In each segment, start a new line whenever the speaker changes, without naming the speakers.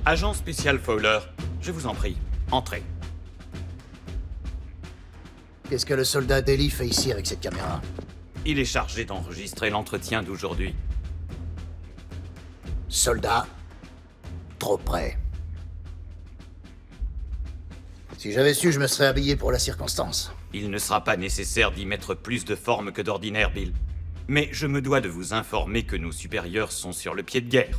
Agent spécial Fowler, je vous en prie, entrez.
Qu'est-ce que le soldat Daly fait ici avec cette caméra?
Il est chargé d'enregistrer l'entretien d'aujourd'hui.
Soldat, trop près. Si j'avais su, je me serais habillé pour la circonstance.
Il ne sera pas nécessaire d'y mettre plus de forme que d'ordinaire, Bill. Mais je me dois de vous informer que nos supérieurs sont sur le pied de guerre.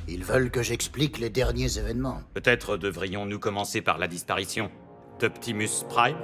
Ils veulent que j'explique les derniers événements.
Peut-être devrions-nous commencer par la disparition d'Optimus Prime?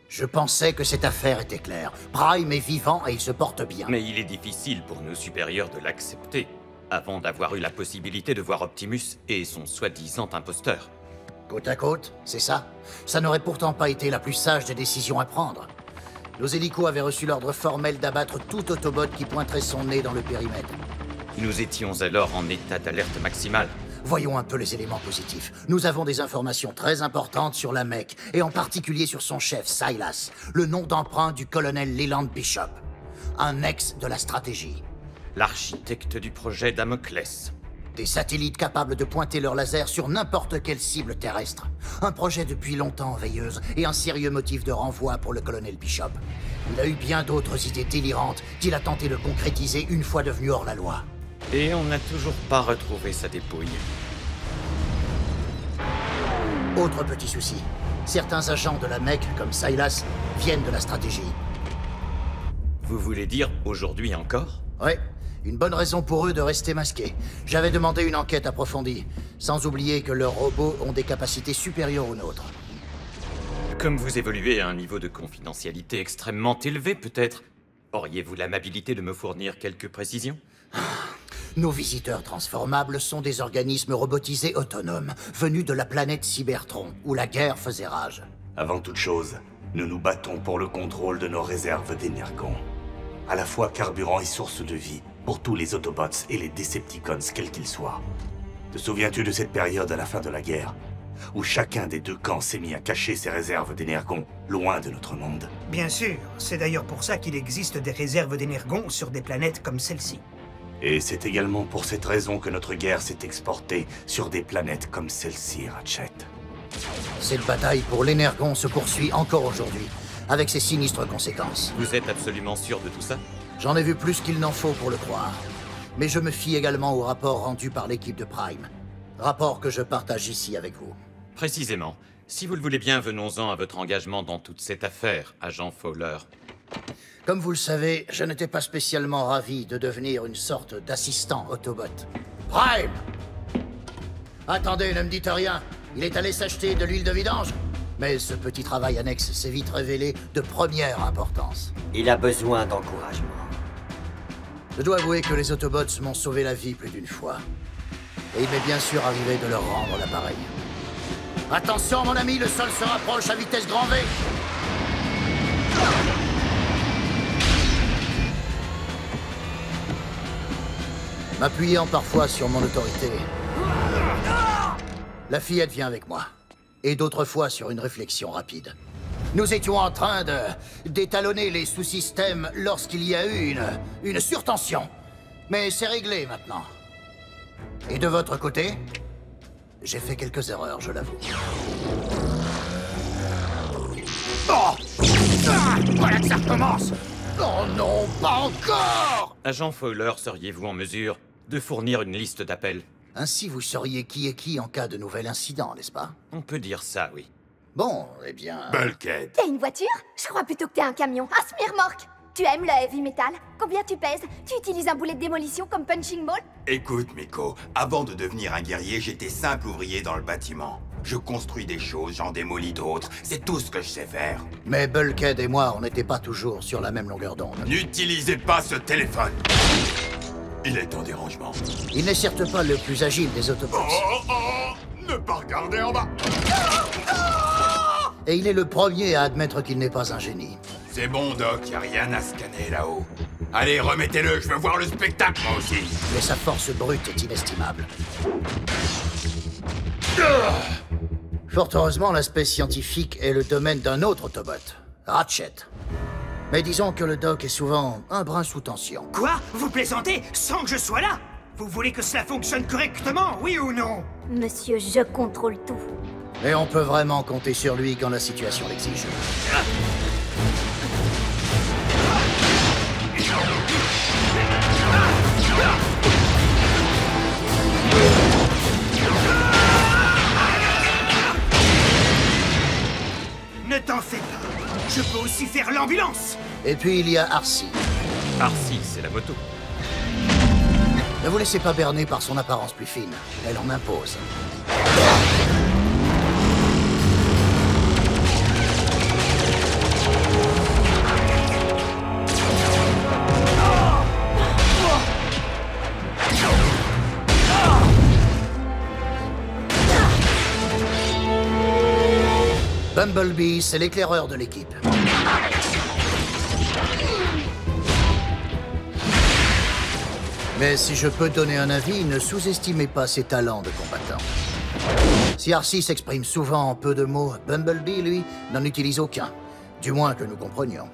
Je pensais que cette affaire était claire. Prime est vivant et il se porte bien.
Mais il est difficile pour nos supérieurs de l'accepter, avant d'avoir eu la possibilité de voir Optimus et son soi-disant imposteur.
Côte à côte, c'est ça? Ça n'aurait pourtant pas été la plus sage des décisions à prendre. Nos hélicos avaient reçu l'ordre formel d'abattre tout Autobot qui pointerait son nez dans le périmètre.
Nous étions alors en état d'alerte maximale.
Voyons un peu les éléments positifs. Nous avons des informations très importantes sur la Mech, et en particulier sur son chef, Silas, le nom d'emprunt du colonel Leland Bishop. Un ex de la stratégie.
L'architecte du projet Damoclès.
Des satellites capables de pointer leur laser sur n'importe quelle cible terrestre. Un projet depuis longtemps en veilleuse, et un sérieux motif de renvoi pour le colonel Bishop. Il a eu bien d'autres idées délirantes qu'il a tenté de concrétiser une fois devenu hors la loi.
Et on n'a toujours pas retrouvé sa dépouille.
Autre petit souci. Certains agents de la Mech, comme Silas, viennent de la stratégie.
Vous voulez dire aujourd'hui encore?
Ouais, une bonne raison pour eux de rester masqués. J'avais demandé une enquête approfondie, sans oublier que leurs robots ont des capacités supérieures aux nôtres.
Comme vous évoluez à un niveau de confidentialité extrêmement élevé, peut-être auriez-vous l'amabilité de me fournir quelques précisions?
Nos visiteurs transformables sont des organismes robotisés autonomes, venus de la planète Cybertron, où la guerre faisait rage.
Avant toute chose, nous nous battons pour le contrôle de nos réserves d'énergon. À la fois carburant et source de vie, pour tous les Autobots et les Decepticons, quels qu'ils soient. Te souviens-tu de cette période à la fin de la guerre, où chacun des deux camps s'est mis à cacher ses réserves d'énergon, loin de notre monde?
Bien sûr, c'est d'ailleurs pour ça qu'il existe des réserves d'énergon sur des planètes comme celle-ci.
Et c'est également pour cette raison que notre guerre s'est exportée sur des planètes comme celle-ci, Ratchet.
Cette bataille pour l'énergon se poursuit encore aujourd'hui, avec ses sinistres conséquences.
Vous êtes absolument sûr de tout ça?
J'en ai vu plus qu'il n'en faut pour le croire. Mais je me fie également au rapport rendu par l'équipe de Prime. Rapport que je partage ici avec vous.
Précisément. Si vous le voulez bien, venons-en à votre engagement dans toute cette affaire, agent Fowler.
Comme vous le savez, je n'étais pas spécialement ravi de devenir une sorte d'assistant Autobot. Prime! Attendez, ne me dites rien. Il est allé s'acheter de l'huile de vidange. Mais ce petit travail annexe s'est vite révélé de première importance.
Il a besoin d'encouragement.
Je dois avouer que les Autobots m'ont sauvé la vie plus d'une fois. Et il m'est bien sûr arrivé de leur rendre l'appareil. Attention mon ami, le sol se rapproche à vitesse grand V. M'appuyant parfois sur mon autorité. La fillette vient avec moi. Et d'autres fois sur une réflexion rapide. Nous étions en train d'étalonner les sous-systèmes lorsqu'il y a eu une surtension. Mais c'est réglé maintenant. Et de votre côté, j'ai fait quelques erreurs, je l'avoue. Oh! Voilà que ça recommence! Oh non, pas encore!
Agent Fowler, seriez-vous en mesure de fournir une liste d'appels?
Ainsi, vous sauriez qui est qui en cas de nouvel incident, n'est-ce pas?
On peut dire ça, oui.
Bon, eh bien...
Bulkhead.
T'es une voiture? Je crois plutôt que t'es un camion. Un semi-remorque! Tu aimes le heavy metal? Combien tu pèses? Tu utilises un boulet de démolition comme punching ball?
Écoute, Miko, avant de devenir un guerrier, j'étais simple ouvrier dans le bâtiment. Je construis des choses, j'en démolis d'autres. C'est tout ce que je sais faire.
Mais Bulkhead et moi, on n'était pas toujours sur la même longueur d'onde.
N'utilisez pas ce téléphone. Il est en dérangement.
Il n'est certes pas le plus agile des Autobots.
Ne pas regarder en bas.
Et il est le premier à admettre qu'il n'est pas un génie.
C'est bon, Doc, y a rien à scanner là-haut. Allez, remettez-le, je veux voir le spectacle, moi aussi.
Mais sa force brute est inestimable. Fort heureusement, l'aspect scientifique est le domaine d'un autre Autobot, Ratchet. Mais disons que le Doc est souvent un brin sous tension.
Quoi? Vous plaisantez sans que je sois là? Vous voulez que cela fonctionne correctement, oui ou non?
Monsieur, je contrôle tout.
Et on peut vraiment compter sur lui quand la situation l'exige.
Ne t'en fais pas. Je peux aussi faire l'ambulance.
Et puis il y a Arcee.
Arcee, c'est la moto.
Ne vous laissez pas berner par son apparence plus fine. Elle en impose. Bumblebee, c'est l'éclaireur de l'équipe. Mais si je peux donner un avis, ne sous-estimez pas ses talents de combattant. Si Arcee s'exprime souvent en peu de mots, Bumblebee, lui, n'en utilise aucun. Du moins que nous comprenions.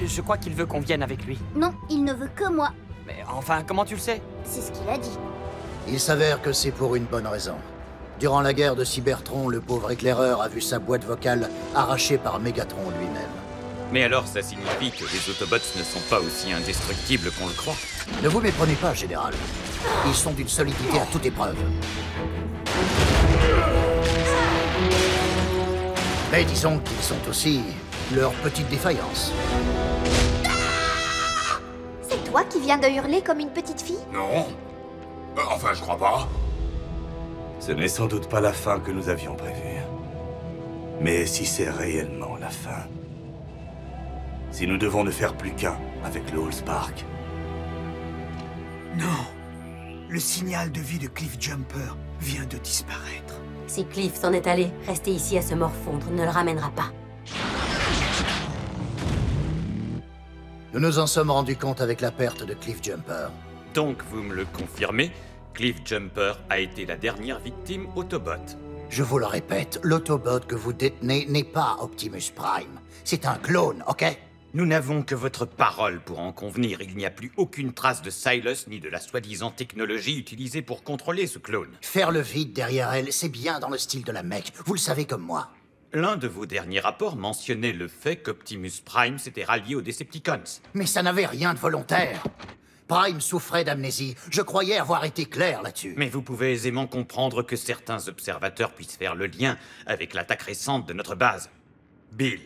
Je crois qu'il veut qu'on vienne avec lui.
Non, il ne veut que moi.
Mais enfin, comment tu le sais?
C'est ce qu'il a dit.
Il s'avère que c'est pour une bonne raison. Durant la guerre de Cybertron, le pauvre éclaireur a vu sa boîte vocale arrachée par Megatron lui-même.
Mais alors, ça signifie que les Autobots ne sont pas aussi indestructibles qu'on le croit.
Ne vous méprenez pas, Général. Ils sont d'une solidité à toute épreuve. Mais disons qu'ils sont aussi leur petite défaillance.
C'est toi qui viens de hurler comme une petite fille?
Non. Enfin, je crois pas.
Ce n'est sans doute pas la fin que nous avions prévue. Mais si c'est réellement la fin... Si nous devons ne faire plus qu'un avec le Allspark...
Non. Le signal de vie de Cliff Jumper vient de disparaître.
Si Cliff s'en est allé, rester ici à se morfondre ne le ramènera pas.
Nous nous en sommes rendus compte avec la perte de Cliff Jumper.
Donc, vous me le confirmez, Cliff Jumper a été la dernière victime Autobot.
Je vous le répète, l'Autobot que vous détenez n'est pas Optimus Prime. C'est un clone, ok?
Nous n'avons que votre parole pour en convenir. Il n'y a plus aucune trace de Silas ni de la soi-disant technologie utilisée pour contrôler ce clone.
Faire le vide derrière elle, c'est bien dans le style de la mec. Vous le savez comme moi.
L'un de vos derniers rapports mentionnait le fait qu'Optimus Prime s'était rallié aux Decepticons.
Mais ça n'avait rien de volontaire. Prime souffrait d'amnésie. Je croyais avoir été clair là-dessus.
Mais vous pouvez aisément comprendre que certains observateurs puissent faire le lien avec l'attaque récente de notre base. Bill,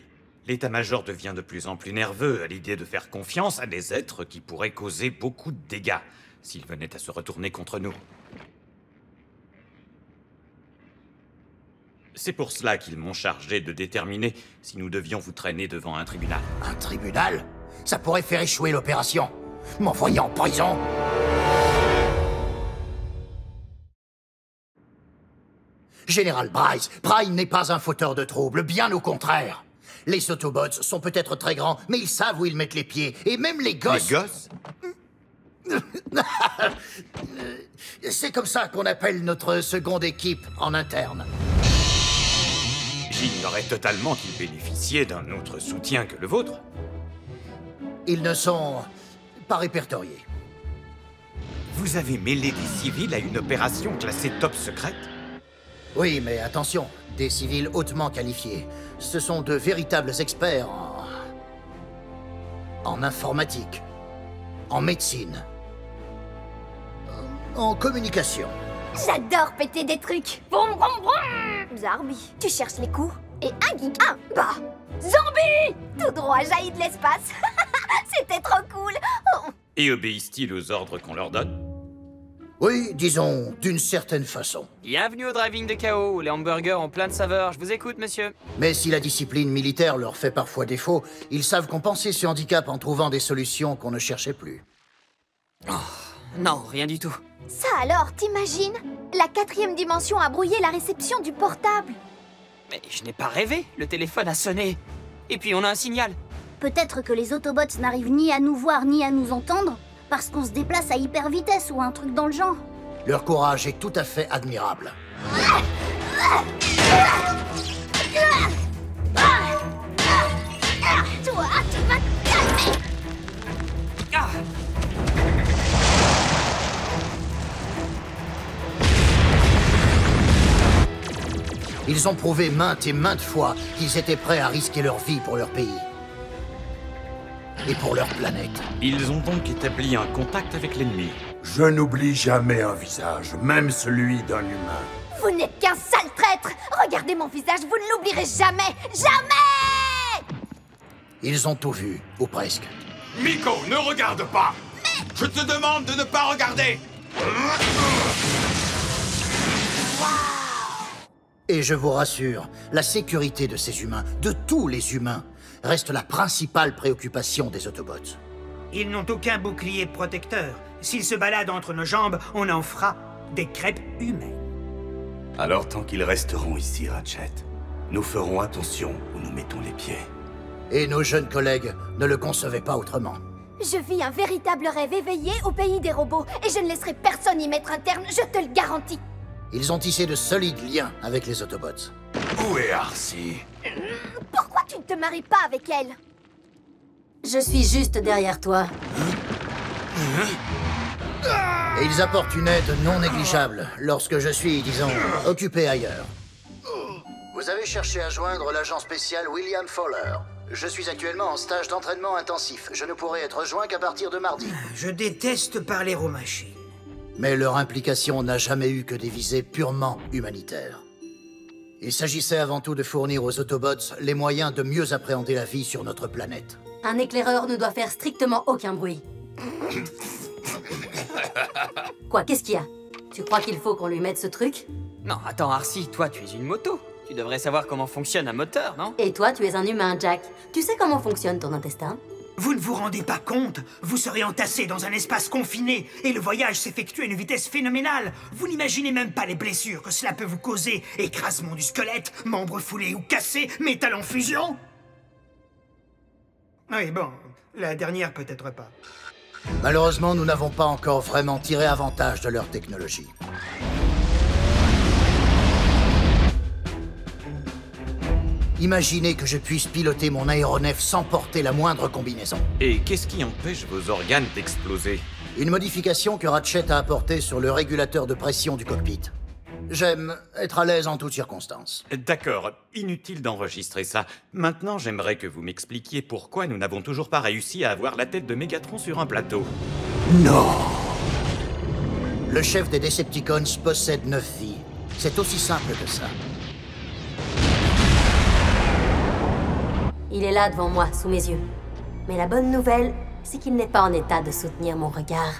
l'état-major devient de plus en plus nerveux à l'idée de faire confiance à des êtres qui pourraient causer beaucoup de dégâts s'ils venaient à se retourner contre nous. C'est pour cela qu'ils m'ont chargé de déterminer si nous devions vous traîner devant un tribunal.
Un tribunal? Ça pourrait faire échouer l'opération. M'envoyer en prison? Général Bryce, Prime n'est pas un fauteur de troubles, bien au contraire. Les Autobots sont peut-être très grands, mais ils savent où ils mettent les pieds, et même les gosses...
Les gosses?
C'est comme ça qu'on appelle notre seconde équipe en interne.
J'ignorais totalement qu'ils bénéficiaient d'un autre soutien que le vôtre.
Ils ne sont pas répertoriés.
Vous avez mêlé des civils à une opération classée top secrète?
Oui, mais attention, des civils hautement qualifiés. Ce sont de véritables experts en informatique, en médecine, en communication.
J'adore péter des trucs. Boum, boum, boum. Zarbi, tu cherches les coups? Et un geek, un bas. Zombie! Tout droit jailli de l'espace. C'était trop cool. Oh.
Et obéissent-ils aux ordres qu'on leur donne?
Oui, disons, d'une certaine façon.
Bienvenue au driving de chaos, où les hamburgers ont plein de saveurs. Je vous écoute, monsieur.
Mais si la discipline militaire leur fait parfois défaut, ils savent compenser ce handicap en trouvant des solutions qu'on ne cherchait plus.
Oh, non, rien du tout.
Ça alors, t'imagines? La 4e dimension a brouillé la réception du portable.
Mais je n'ai pas rêvé, le téléphone a sonné. Et puis on a un signal.
Peut-être que les Autobots n'arrivent ni à nous voir ni à nous entendre, parce qu'on se déplace à hyper vitesse ou un truc dans le genre.
Leur courage est tout à fait admirable.
Toi, tu vas te calmer!
Ah!
Ils ont prouvé maintes et maintes fois qu'ils étaient prêts à risquer leur vie pour leur pays. Et pour leur planète.
Ils ont donc établi un contact avec l'ennemi.
Je n'oublie jamais un visage, même celui d'un humain.
Vous n'êtes qu'un sale traître! Regardez mon visage, vous ne l'oublierez jamais! Jamais!
Ils ont tout vu, ou presque.
Miko, ne regarde pas! Je te demande de ne pas regarder!
Et je vous rassure, la sécurité de ces humains, de tous les humains, reste la principale préoccupation des Autobots.
Ils n'ont aucun bouclier protecteur. S'ils se baladent entre nos jambes, on en fera des crêpes humaines.
Alors tant qu'ils resteront ici, Ratchet, nous ferons attention où nous mettons les pieds.
Et nos jeunes collègues ne le concevaient pas autrement.
Je vis un véritable rêve éveillé au pays des robots, et je ne laisserai personne y mettre un terme, je te le garantis.
Ils ont tissé de solides liens avec les Autobots.
Où est Arcee?
Pourquoi tu ne te maries pas avec elle?
Je suis juste derrière toi.
Et ils apportent une aide non négligeable lorsque je suis, disons, occupé ailleurs. Vous avez cherché à joindre l'agent spécial William Fowler. Je suis actuellement en stage d'entraînement intensif. Je ne pourrai être joint qu'à partir de mardi.
Je déteste parler aux machines.
Mais leur implication n'a jamais eu que des visées purement humanitaires. Il s'agissait avant tout de fournir aux Autobots les moyens de mieux appréhender la vie sur notre planète.
Un éclaireur ne doit faire strictement aucun bruit. Quoi, qu'est-ce qu'il y a? Tu crois qu'il faut qu'on lui mette ce truc?
Non, attends, Arcee, toi, tu es une moto. Tu devrais savoir comment fonctionne un moteur, non?
Et toi, tu es un humain, Jack. Tu sais comment fonctionne ton intestin?
Vous ne vous rendez pas compte? Vous serez entassé dans un espace confiné et le voyage s'effectue à une vitesse phénoménale. Vous n'imaginez même pas les blessures que cela peut vous causer. Écrasement du squelette, membres foulés ou cassés, métal en fusion. Oui, bon, la dernière peut-être pas.
Malheureusement, nous n'avons pas encore vraiment tiré avantage de leur technologie. Imaginez que je puisse piloter mon aéronef sans porter la moindre combinaison.
Et qu'est-ce qui empêche vos organes d'exploser?
Une modification que Ratchet a apportée sur le régulateur de pression du cockpit. J'aime être à l'aise en toutes circonstances.
D'accord, inutile d'enregistrer ça. Maintenant, j'aimerais que vous m'expliquiez pourquoi nous n'avons toujours pas réussi à avoir la tête de Megatron sur un plateau.
Non! Le chef des Decepticons possède 9 vies. C'est aussi simple que ça.
Il est là devant moi, sous mes yeux. Mais la bonne nouvelle, c'est qu'il n'est pas en état de soutenir mon regard.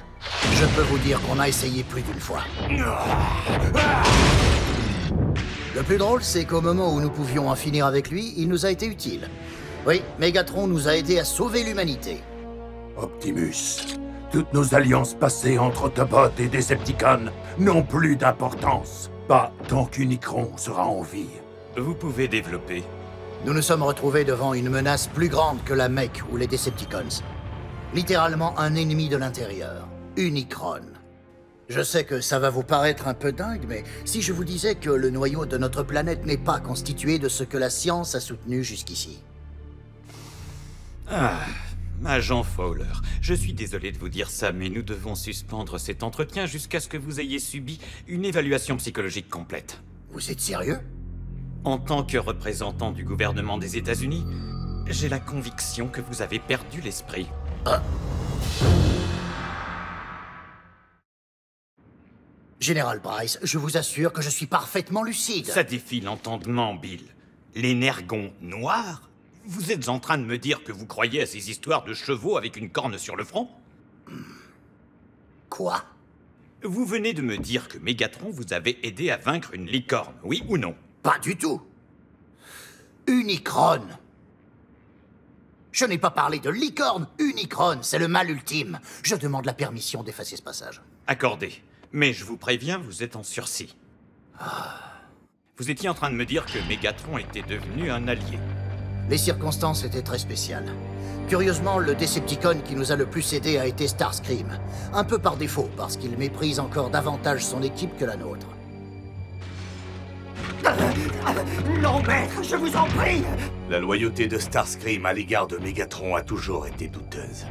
Je peux vous dire qu'on a essayé plus d'une fois. Le plus drôle, c'est qu'au moment où nous pouvions en finir avec lui, il nous a été utile. Oui, Megatron nous a aidés à sauver l'humanité.
Optimus, toutes nos alliances passées entre Autobots et Decepticons n'ont plus d'importance. Pas tant qu'Unicron sera en vie.
Vous pouvez développer.
Nous nous sommes retrouvés devant une menace plus grande que la Mech ou les Decepticons. Littéralement un ennemi de l'intérieur. Unicron. Je sais que ça va vous paraître un peu dingue, mais si je vous disais que le noyau de notre planète n'est pas constitué de ce que la science a soutenu jusqu'ici.
Ah, agent Fowler, je suis désolé de vous dire ça, mais nous devons suspendre cet entretien jusqu'à ce que vous ayez subi une évaluation psychologique complète.
Vous êtes sérieux?
En tant que représentant du gouvernement des États-Unis, j'ai la conviction que vous avez perdu l'esprit.
Général Bryce, je vous assure que je suis parfaitement lucide.
Ça défie l'entendement, Bill. L'énergon noir? Vous êtes en train de me dire que vous croyez à ces histoires de chevaux avec une corne sur le front?
Quoi?
Vous venez de me dire que Mégatron vous avait aidé à vaincre une licorne, oui ou non?
Pas du tout. Unicron. Je n'ai pas parlé de licorne. Unicron, c'est le mal ultime. Je demande la permission d'effacer ce passage.
Accordé. Mais je vous préviens, vous êtes en sursis. Vous étiez en train de me dire que Mégatron était devenu un allié.
Les circonstances étaient très spéciales. Curieusement, le Decepticon qui nous a le plus aidé a été Starscream. Un peu par défaut, parce qu'il méprise encore davantage son équipe que la nôtre.
Non, maître, je vous en prie!
La loyauté de Starscream à l'égard de Mégatron a toujours été douteuse.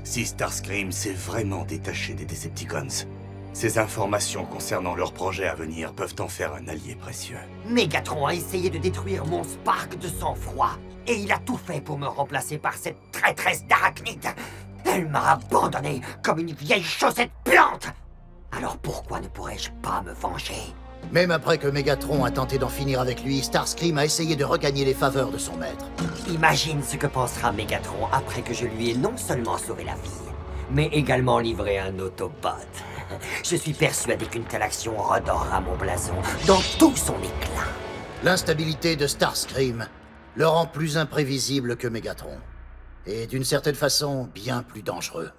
Si Starscream s'est vraiment détaché des Decepticons, ces informations concernant leurs projets à venir peuvent en faire un allié précieux.
Mégatron a essayé de détruire mon Spark de sang-froid, et il a tout fait pour me remplacer par cette traîtresse d'Arachnide. Elle m'a abandonné comme une vieille chaussette plante. Alors pourquoi ne pourrais-je pas me venger?
Même après que Mégatron a tenté d'en finir avec lui, Starscream a essayé de regagner les faveurs de son maître.
Imagine ce que pensera Mégatron après que je lui ai non seulement sauvé la vie, mais également livré un Autobot. Je suis persuadé qu'une telle action redorera mon blason dans tout son éclat.
L'instabilité de Starscream le rend plus imprévisible que Mégatron. Et d'une certaine façon, bien plus dangereux.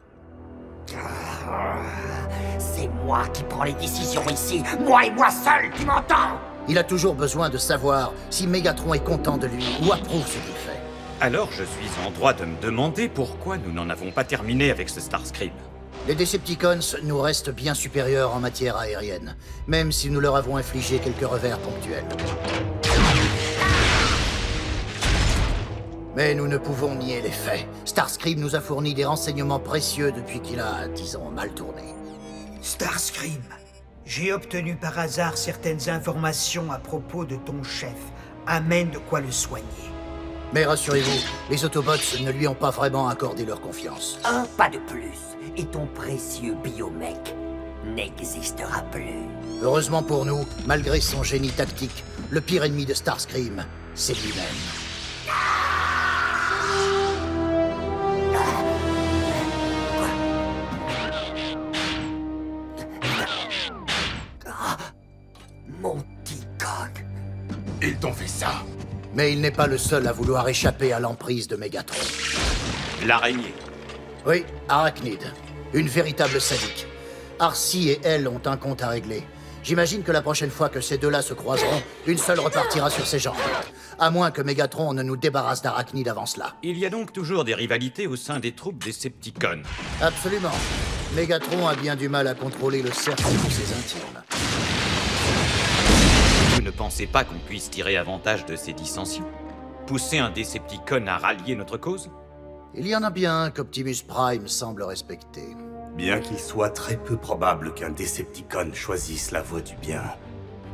C'est moi qui prends les décisions ici, moi et moi seul, tu m'entends?
Il a toujours besoin de savoir si Mégatron est content de lui ou approuve ce qu'il fait.
Alors je suis en droit de me demander pourquoi nous n'en avons pas terminé avec ce Starscream.
Les Decepticons nous restent bien supérieurs en matière aérienne, même si nous leur avons infligé quelques revers ponctuels. Mais nous ne pouvons nier les faits. Starscream nous a fourni des renseignements précieux depuis qu'il a, disons, mal tourné.
Starscream, j'ai obtenu par hasard certaines informations à propos de ton chef. Amène de quoi le soigner.
Mais rassurez-vous, les Autobots ne lui ont pas vraiment accordé leur confiance.
Un pas de plus, et ton précieux biomech n'existera plus.
Heureusement pour nous, malgré son génie tactique, le pire ennemi de Starscream, c'est lui-même.
Mon T-Cog.
Ils t'ont fait ça.
Mais il n'est pas le seul à vouloir échapper à l'emprise de Mégatron.
L'araignée.
Oui, Arachnide. Une véritable sadique. Arcee et elle ont un compte à régler. J'imagine que la prochaine fois que ces deux-là se croiseront, une seule repartira sur ses jambes. À moins que Mégatron ne nous débarrasse d'Arachnide avant cela.
Il y a donc toujours des rivalités au sein des troupes Decepticons.
Absolument. Mégatron a bien du mal à contrôler le cercle de ses intimes.
Vous ne pensez pas qu'on puisse tirer avantage de ces dissensions? Pousser un Decepticon à rallier notre cause?
Il y en a bien un qu'Optimus Prime semble respecter.
Bien qu'il soit très peu probable qu'un Decepticon choisisse la voie du bien,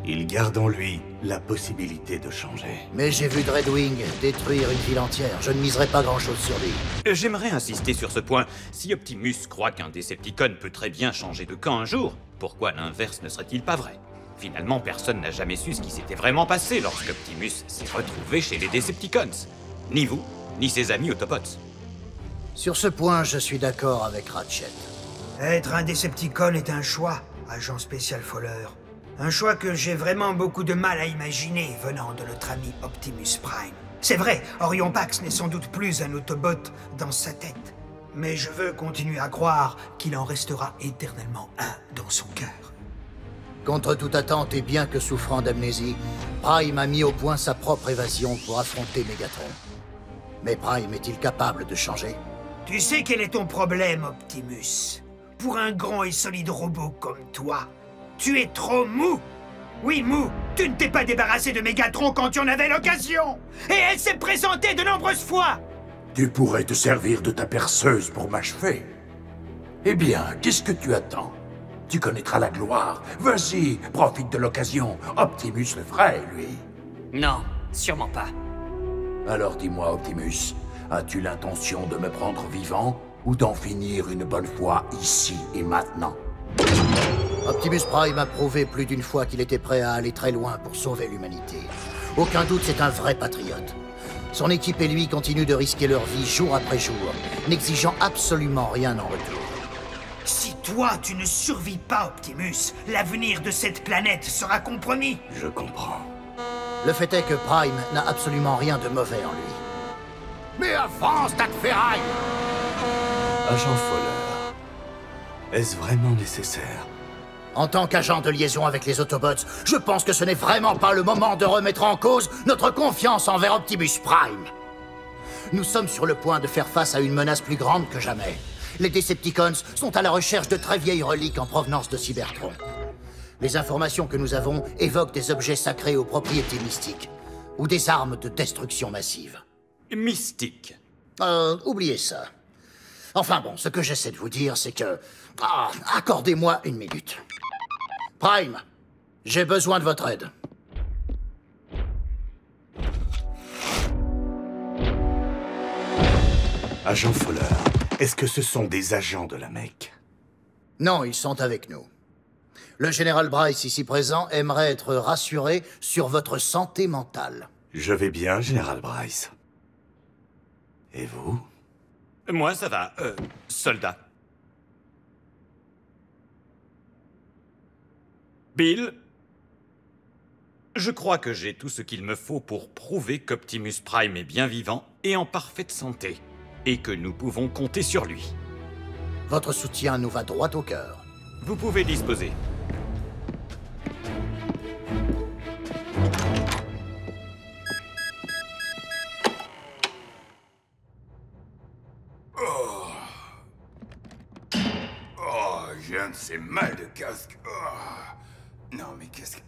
il garde en lui la possibilité de changer.
Mais j'ai vu Dreadwing détruire une ville entière. Je ne miserai pas grand-chose sur lui.
J'aimerais insister sur ce point. Si Optimus croit qu'un Decepticon peut très bien changer de camp un jour, pourquoi l'inverse ne serait-il pas vrai? Finalement, personne n'a jamais su ce qui s'était vraiment passé lorsque Optimus s'est retrouvé chez les Decepticons. Ni vous, ni ses amis Autobots.
Sur ce point, je suis d'accord avec Ratchet.
Être un Decepticon est un choix, agent spécial Fowler. Un choix que j'ai vraiment beaucoup de mal à imaginer venant de notre ami Optimus Prime. C'est vrai, Orion Pax n'est sans doute plus un Autobot dans sa tête. Mais je veux continuer à croire qu'il en restera éternellement un dans son cœur.
Contre toute attente et bien que souffrant d'amnésie, Prime a mis au point sa propre évasion pour affronter Mégatron. Mais Prime est-il capable de changer?
Tu sais quel est ton problème, Optimus? Pour un grand et solide robot comme toi, tu es trop mou! Oui, mou! Tu ne t'es pas débarrassé de Mégatron quand tu en avais l'occasion! Et elle s'est présentée de nombreuses fois!
Tu pourrais te servir de ta perceuse pour m'achever. Eh bien, qu'est-ce que tu attends? Tu connaîtras la gloire. Vas-y, profite de l'occasion. Optimus le ferait, lui.
Non, sûrement pas.
Alors dis-moi, Optimus, as-tu l'intention de me prendre vivant ou d'en finir une bonne fois ici et maintenant?
Optimus Prime a prouvé plus d'une fois qu'il était prêt à aller très loin pour sauver l'humanité. Aucun doute, c'est un vrai patriote. Son équipe et lui continuent de risquer leur vie jour après jour, n'exigeant absolument rien en retour.
Si toi, tu ne survis pas, Optimus, l'avenir de cette planète sera compromis.
Je comprends.
Le fait est que Prime n'a absolument rien de mauvais en lui.
Mais avance, tas de ferraille!
Agent Fowler, est-ce vraiment nécessaire?
En tant qu'agent de liaison avec les Autobots, je pense que ce n'est vraiment pas le moment de remettre en cause notre confiance envers Optimus Prime. Nous sommes sur le point de faire face à une menace plus grande que jamais. Les Decepticons sont à la recherche de très vieilles reliques en provenance de Cybertron. Les informations que nous avons évoquent des objets sacrés aux propriétés mystiques, ou des armes de destruction massive.
Mystique.
Oubliez ça. Enfin bon, ce que j'essaie de vous dire, c'est que... accordez-moi une minute. Prime, j'ai besoin de votre aide.
Agent Fowler, est-ce que ce sont des agents de la Mech?
Non, ils sont avec nous. Le général Bryce, ici présent, aimerait être rassuré sur votre santé mentale.
Je vais bien, Général Bryce. Et vous?
Moi, ça va, soldat. Bill, je crois que j'ai tout ce qu'il me faut pour prouver qu'Optimus Prime est bien vivant et en parfaite santé, et que nous pouvons compter sur lui.
Votre soutien nous va droit au cœur.
Vous pouvez disposer.
J'ai un de ces mal de casque. Non, mais qu'est-ce que...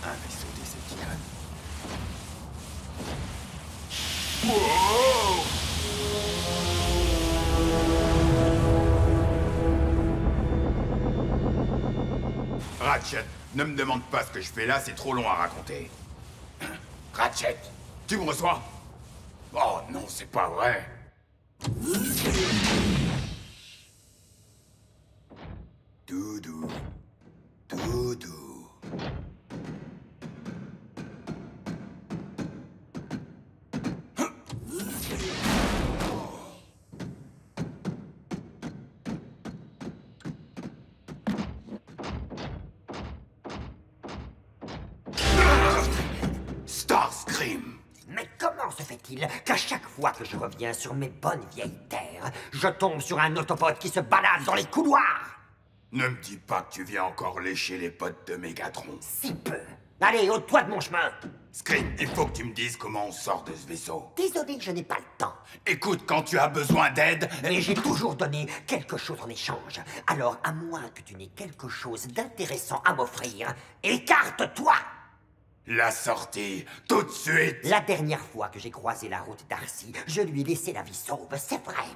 Un vaisseau Decepticon. Wow! Ratchet, ne me demande pas ce que je fais là, c'est trop long à raconter. Ratchet, tu me reçois? Oh non, c'est pas vrai. Doudou. Doudou. Starscream!
Mais comment se fait-il qu'à chaque fois que je reviens sur mes bonnes vieilles terres, je tombe sur un Autobot qui se balade dans les couloirs?
Ne me dis pas que tu viens encore lécher les potes de Mégatron.
Si peu. Allez, ôte-toi de mon chemin.
Scream, il faut que tu me dises comment on sort de ce vaisseau.
Désolé, je n'ai pas le temps.
Écoute, quand tu as besoin d'aide...
Mais j'ai toujours donné quelque chose en échange. Alors, à moins que tu n'aies quelque chose d'intéressant à m'offrir, écarte-toi!
La sortie, tout de suite!
La dernière fois que j'ai croisé la route d'Arcy, je lui ai laissé la vie sauve, c'est vrai.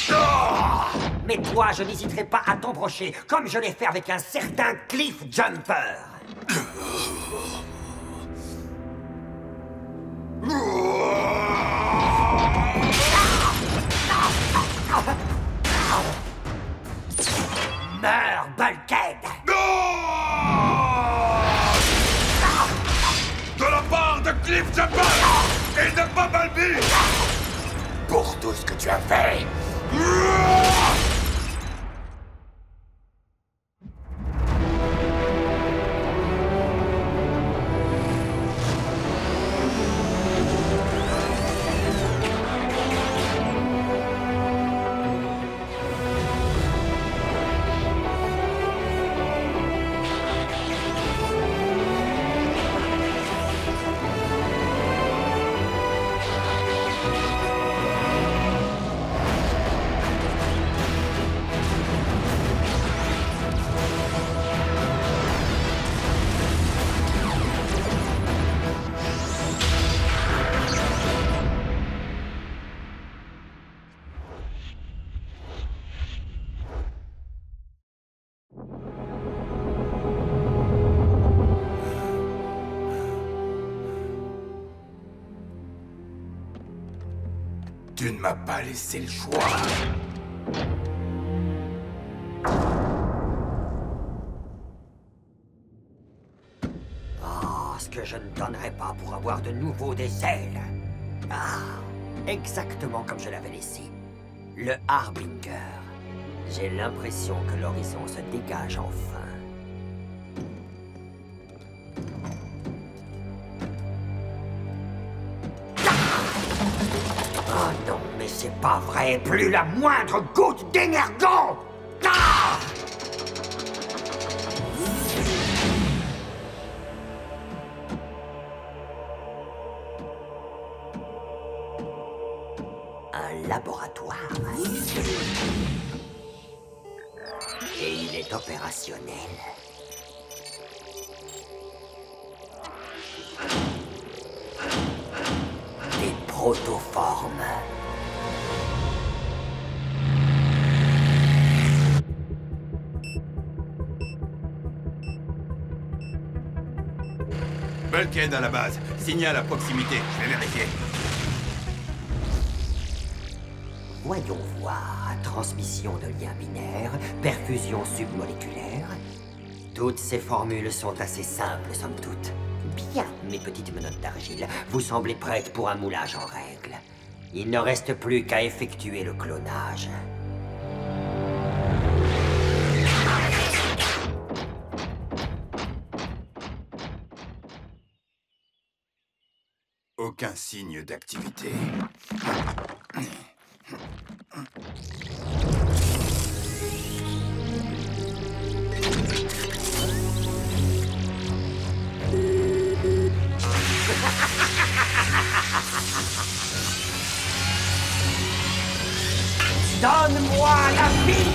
Oh! Mais toi, je n'hésiterai pas à t'embrocher, comme je l'ai fait avec un certain Cliff Jumper. Meurs, Bulkhead!
De la part de Cliff Jumper et de Bumblebee! Pour tout ce que tu as fait! Tu ne m'as pas laissé le choix.
Oh, ce que je ne donnerais pas pour avoir de nouveau des ailes. Ah, exactement comme je l'avais laissé. Le Harbinger. J'ai l'impression que l'horizon se dégage enfin. Oh non, mais c'est pas vrai! Plus la moindre goutte d'énergon! Ah! Un laboratoire. Et il est opérationnel. Des protoformes.
Bulkhead à la base. Signal à proximité. Je vais vérifier.
Voyons voir. Transmission de liens binaires, perfusion submoléculaire. Toutes ces formules sont assez simples, somme toute. Bien, mes petites menottes d'argile. Vous semblez prêtes pour un moulage en règle. Il ne reste plus qu'à effectuer le clonage.
Aucun signe d'activité.
Donne-moi la vie!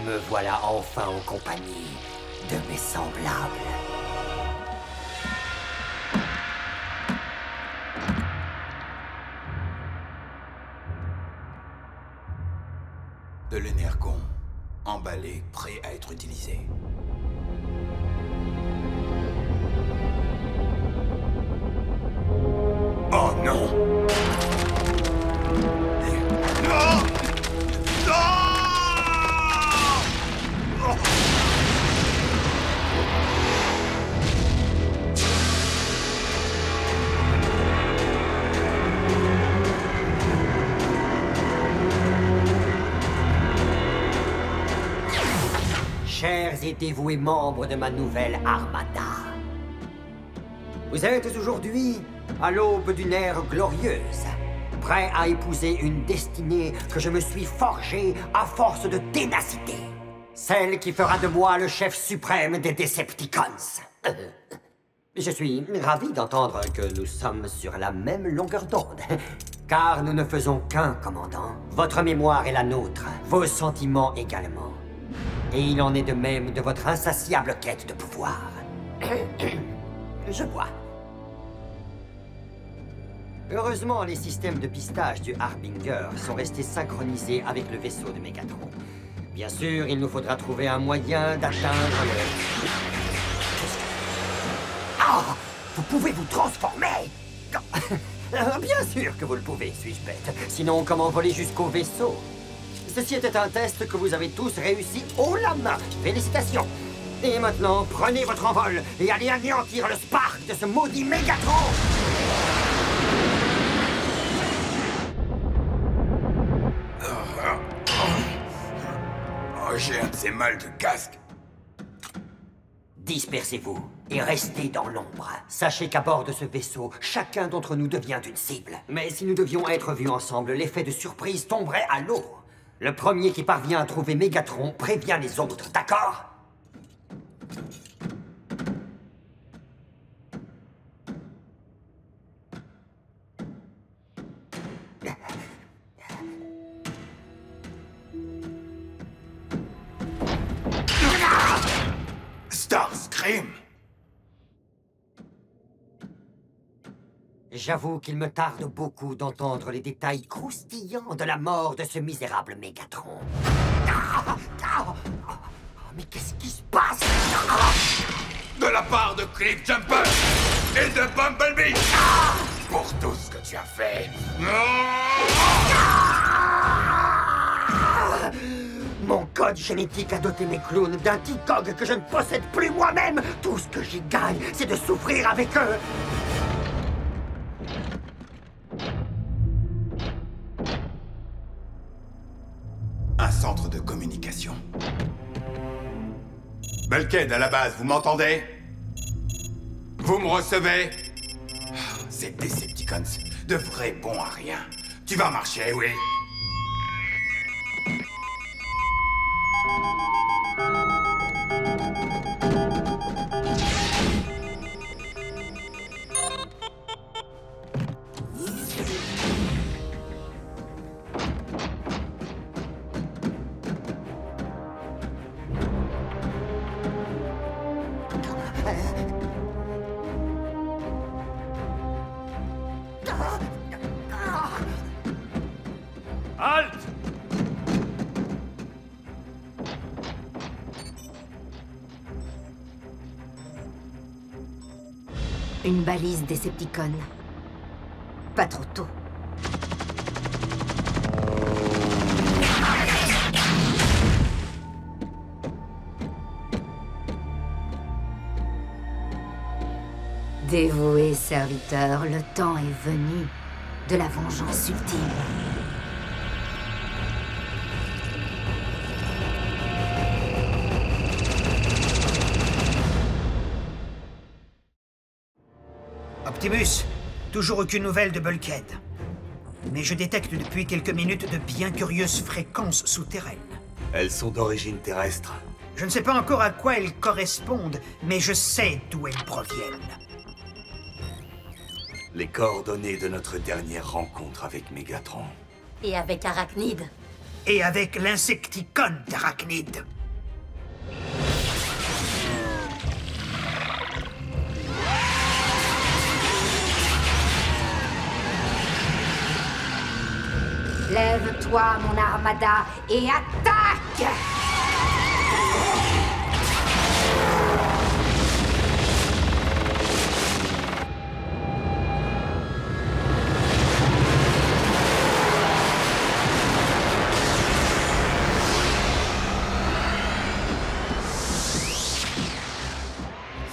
Me voilà enfin en compagnie de mes semblables.
De l'énergon, emballé, prêt à être utilisé.
Oh non! Non! Non!
Chers et dévoués membres de ma nouvelle armada, vous êtes aujourd'hui à l'aube d'une ère glorieuse, prêts à épouser une destinée que je me suis forgée à force de ténacité. Celle qui fera de moi le chef suprême des Decepticons. Je suis ravi d'entendre que nous sommes sur la même longueur d'onde. Car nous ne faisons qu'un, commandant. Votre mémoire est la nôtre, vos sentiments également. Et il en est de même de votre insatiable quête de pouvoir. Je bois. Heureusement, les systèmes de pistage du Harbinger sont restés synchronisés avec le vaisseau de Mégatron. Bien sûr, il nous faudra trouver un moyen d'atteindre le... Ah! Vous pouvez vous transformer! Bien sûr que vous le pouvez, suis-je bête. Sinon, comment voler jusqu'au vaisseau? Ceci était un test que vous avez tous réussi haut la main. Félicitations! Et maintenant, prenez votre envol et allez anéantir le Spark de ce maudit Mégatron!
Oh, j'ai un de ces mal de casque.
Dispersez-vous et restez dans l'ombre. Sachez qu'à bord de ce vaisseau, chacun d'entre nous devient une cible. Mais si nous devions être vus ensemble, l'effet de surprise tomberait à l'eau. Le premier qui parvient à trouver Mégatron prévient les autres, d'accord? J'avoue qu'il me tarde beaucoup d'entendre les détails croustillants de la mort de ce misérable Mégatron. Mais qu'est-ce qui se passe?
De la part de Cliff Jumper et de Bumblebee! Pour tout ce que tu as fait.
Mon code génétique a doté mes clones d'un T-Cog que je ne possède plus moi-même. Tout ce que j'y gagne, c'est de souffrir avec eux.
Un centre de communication. Bulkhead, à la base, vous m'entendez? Vous me recevez? Ces Decepticons, de vrais bons à rien. Tu vas marcher, oui?
Halte!
Une balise Decepticon. Pas trop tôt. Dévoués serviteurs, le temps est venu de la vengeance ultime.
Optimus, toujours aucune nouvelle de Bulkhead. Mais je détecte depuis quelques minutes de bien curieuses fréquences souterraines.
Elles sont d'origine terrestre.
Je ne sais pas encore à quoi elles correspondent, mais je sais d'où elles proviennent.
Les coordonnées de notre dernière rencontre avec Mégatron.
Et avec Arachnid.
Et avec l'insecticone d'Arachnid.
Lève-toi, mon armada, et attaque!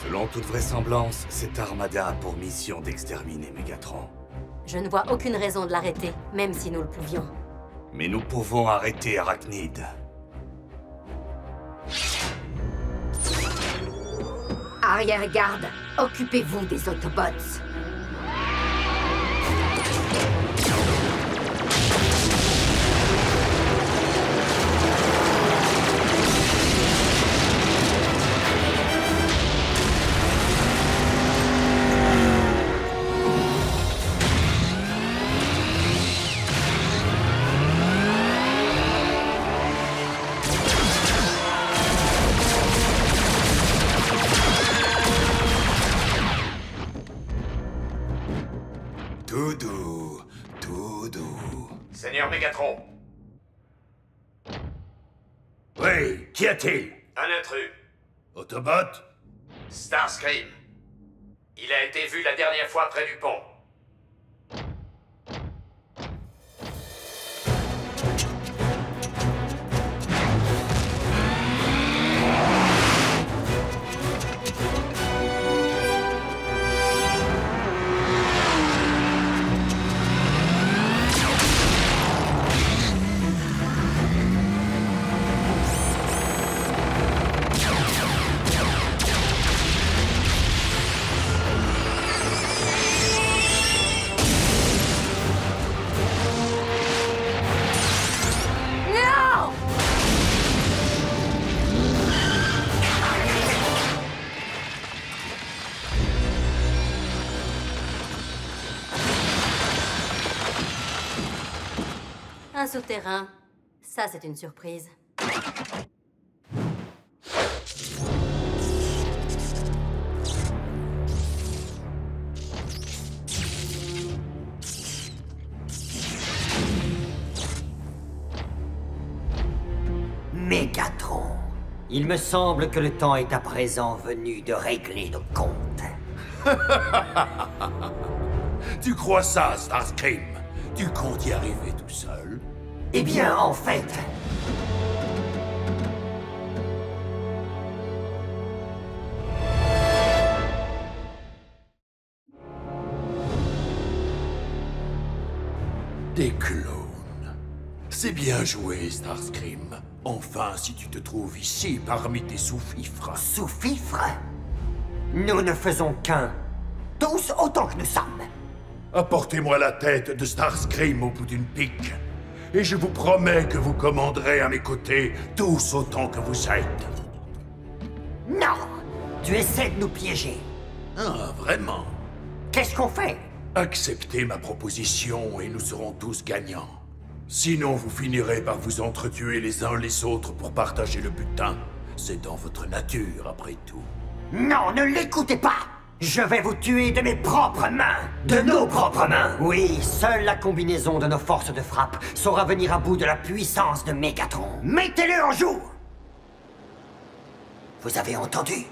Selon toute vraisemblance, cette armada a pour mission d'exterminer Mégatron.
Je ne vois aucune raison de l'arrêter, même si nous le pouvions.
Mais nous pouvons arrêter Arachnid.
Arrière-garde, occupez-vous des Autobots.
Tout doux, tout doux.
Seigneur Mégatron.
Oui, qu'y a-t-il?
Un intrus.
Autobot?
Starscream. Il a été vu la dernière fois près du pont.
Un souterrain, ça c'est une surprise.
Mégatron. Il me semble que le temps est à présent venu de régler nos comptes.
Tu crois ça, Starscream? Tu comptes y arriver tout seul?
Eh bien, en fait...
Des clones. C'est bien joué, Starscream. Enfin, si tu te trouves ici parmi tes sous-fifres.
Sous-fifres? Nous ne faisons qu'un. Tous autant que nous sommes.
Apportez-moi la tête de Starscream au bout d'une pique. Et je vous promets que vous commanderez à mes côtés tous autant que vous êtes.
Non! Tu essaies de nous piéger.
Ah, vraiment?
Qu'est-ce qu'on fait?
Acceptez ma proposition et nous serons tous gagnants. Sinon, vous finirez par vous entretuer les uns les autres pour partager le butin. C'est dans votre nature, après tout.
Non, ne l'écoutez pas! Je vais vous tuer de mes propres mains! De nos propres mains! Oui, seule la combinaison de nos forces de frappe saura venir à bout de la puissance de Mégatron. Mettez-le en joue! Vous avez entendu?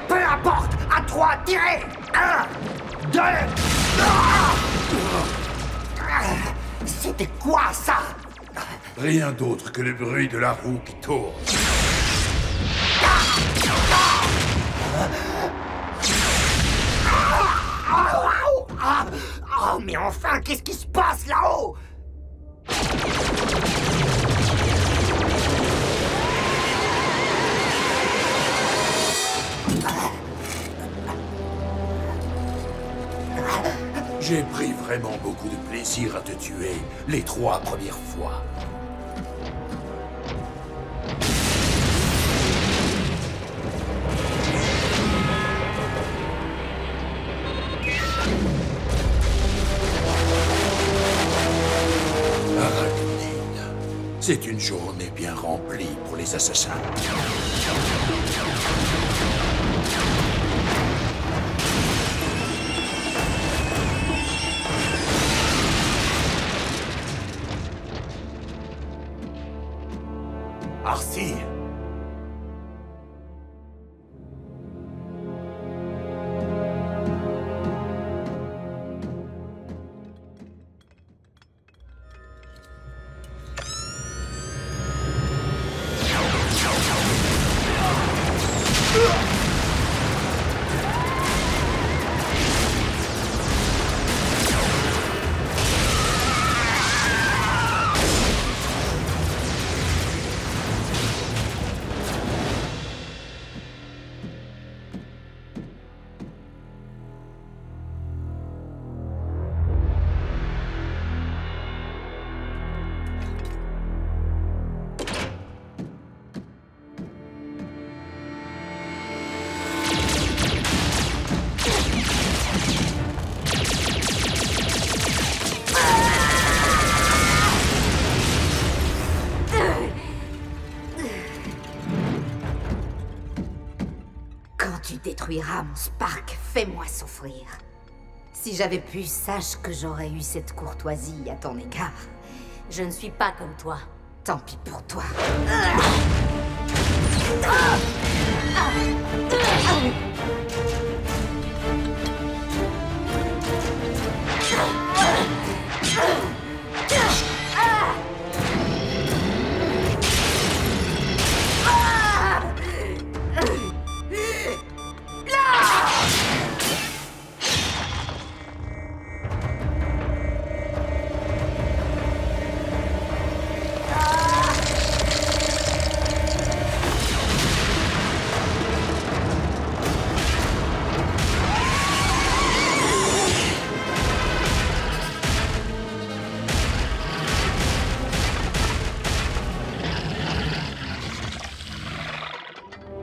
Peu importe! À 3, tirez! 1, 2... C'était quoi ça?
Rien d'autre que le bruit de la roue qui tourne.
Oh, mais enfin, qu'est-ce qui se passe là-haut?
J'ai pris vraiment beaucoup de plaisir à te tuer les 3 premières fois. Arachnide, c'est une journée bien remplie pour les assassins.
Arcee!
Détruira mon Spark, fais-moi souffrir. Si j'avais pu, sache que j'aurais eu cette courtoisie à ton égard.
Je ne suis pas comme toi.
Tant pis pour toi.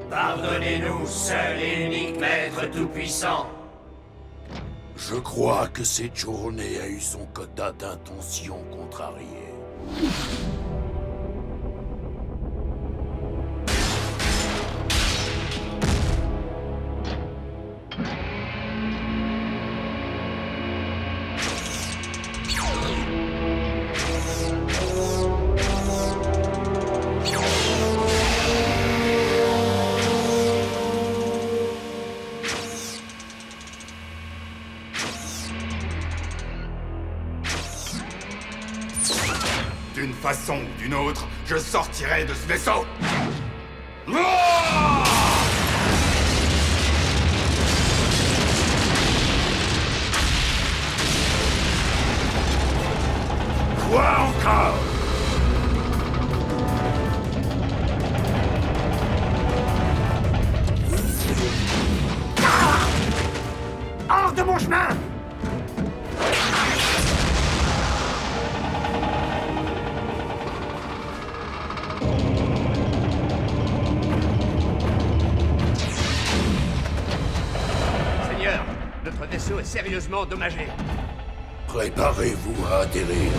Pardonnez-nous, seul et unique maître tout-puissant.
Je crois que cette journée a eu son quota d'intentions contrariées.
D'une façon ou d'une autre, je sortirai de ce vaisseau. Ah!
Quoi encore?
Hors de mon chemin!
Seigneur, notre vaisseau est sérieusement endommagé.
Préparez-vous à atterrir.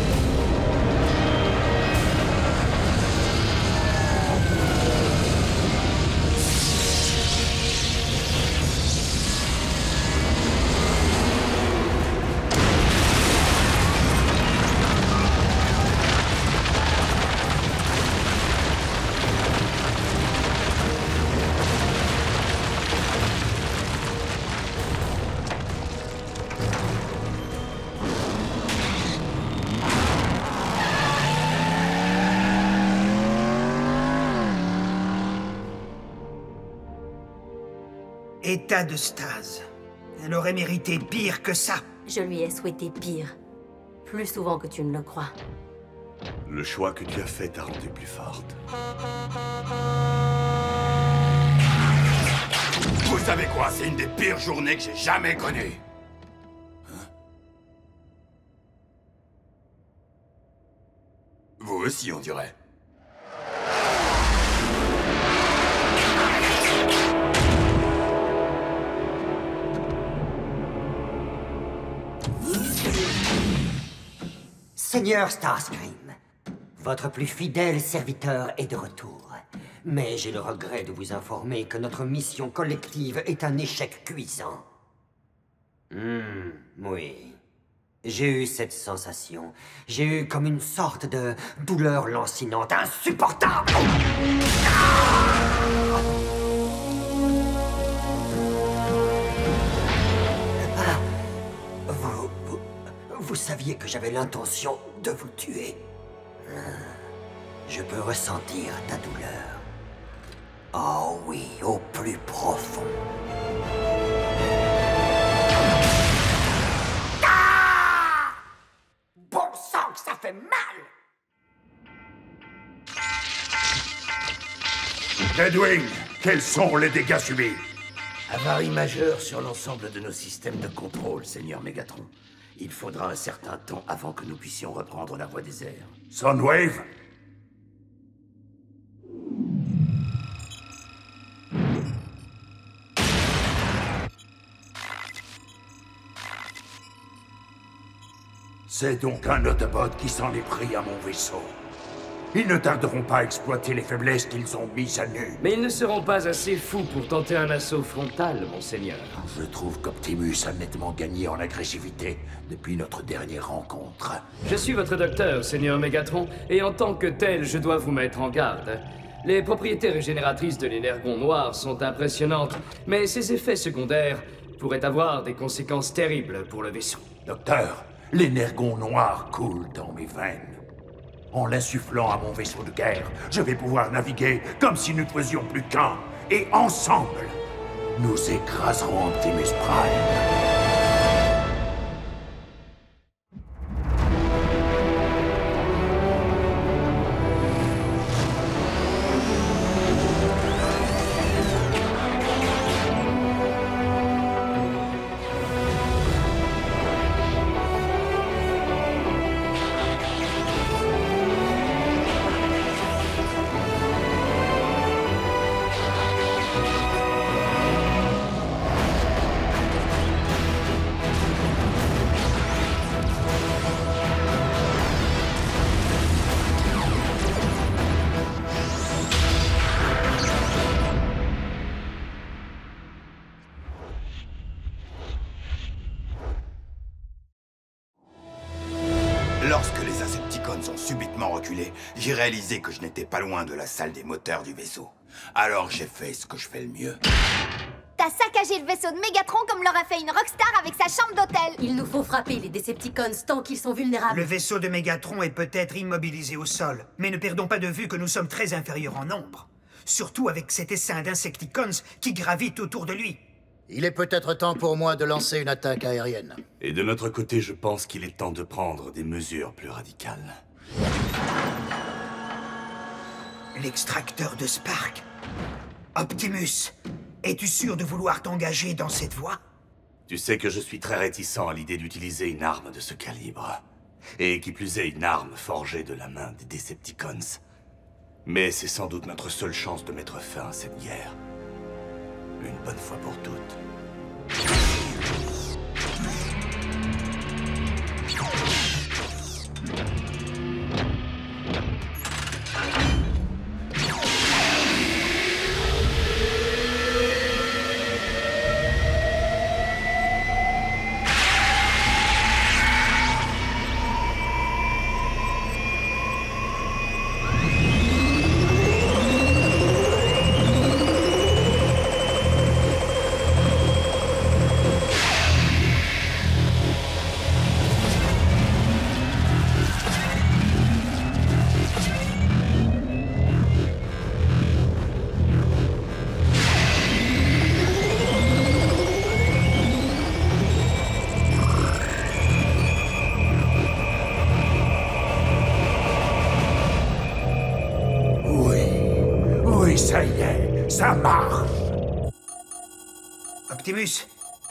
État de stase. Elle aurait mérité pire que ça.
Je lui ai souhaité pire. Plus souvent que tu ne le crois.
Le choix que tu as fait t'a rendue plus forte.
Vous savez quoi? C'est une des pires journées que j'ai jamais connues. Hein? Vous aussi, on dirait.
Seigneur Starscream, votre plus fidèle serviteur est de retour. Mais j'ai le regret de vous informer que notre mission collective est un échec cuisant. Oui. J'ai eu cette sensation. J'ai eu comme une sorte de douleur lancinante insupportable. Vous saviez que j'avais l'intention de vous tuer. Je peux ressentir ta douleur. Oh oui, au plus profond. Ah! Bon sang, que ça fait mal!
Deadwing, quels sont les dégâts subis?
Avarie majeure sur l'ensemble de nos systèmes de contrôle, Seigneur Megatron. Il faudra un certain temps avant que nous puissions reprendre la voie des airs.
Soundwave? C'est donc un Autobot qui s'en est pris à mon vaisseau. Ils ne tarderont pas à exploiter les faiblesses qu'ils ont mises à nu.
Mais ils ne seront pas assez fous pour tenter un assaut frontal, monseigneur.
Je trouve qu'Optimus a nettement gagné en agressivité depuis notre dernière rencontre.
Je suis votre docteur, Seigneur Megatron, et en tant que tel, je dois vous mettre en garde. Les propriétés régénératrices de l'énergon noir sont impressionnantes, mais ses effets secondaires pourraient avoir des conséquences terribles pour le vaisseau.
Docteur, l'énergon noir coule dans mes veines. En l'insufflant à mon vaisseau de guerre, je vais pouvoir naviguer comme si nous ne faisions plus qu'un. Et ensemble, nous écraserons Optimus Prime.
Lorsque les Insecticons ont subitement reculé, j'ai réalisé que je n'étais pas loin de la salle des moteurs du vaisseau. Alors j'ai fait ce que je fais le mieux.
T'as saccagé le vaisseau de Mégatron comme l'aurait fait une rockstar avec sa chambre d'hôtel.
Il nous faut frapper les Decepticons tant qu'ils sont vulnérables.
Le vaisseau de Mégatron est peut-être immobilisé au sol, mais ne perdons pas de vue que nous sommes très inférieurs en nombre. Surtout avec cet essaim d'Insecticons qui gravitent autour de lui.
Il est peut-être temps pour moi de lancer une attaque aérienne.
Et de notre côté, je pense qu'il est temps de prendre des mesures plus radicales.
L'extracteur de Spark. Optimus, es-tu sûr de vouloir t'engager dans cette voie?
Tu sais que je suis très réticent à l'idée d'utiliser une arme de ce calibre. Et qui plus est, une arme forgée de la main des Decepticons. Mais c'est sans doute notre seule chance de mettre fin à cette guerre. Une bonne fois pour toutes.
Ça y est, ça marche!
Optimus,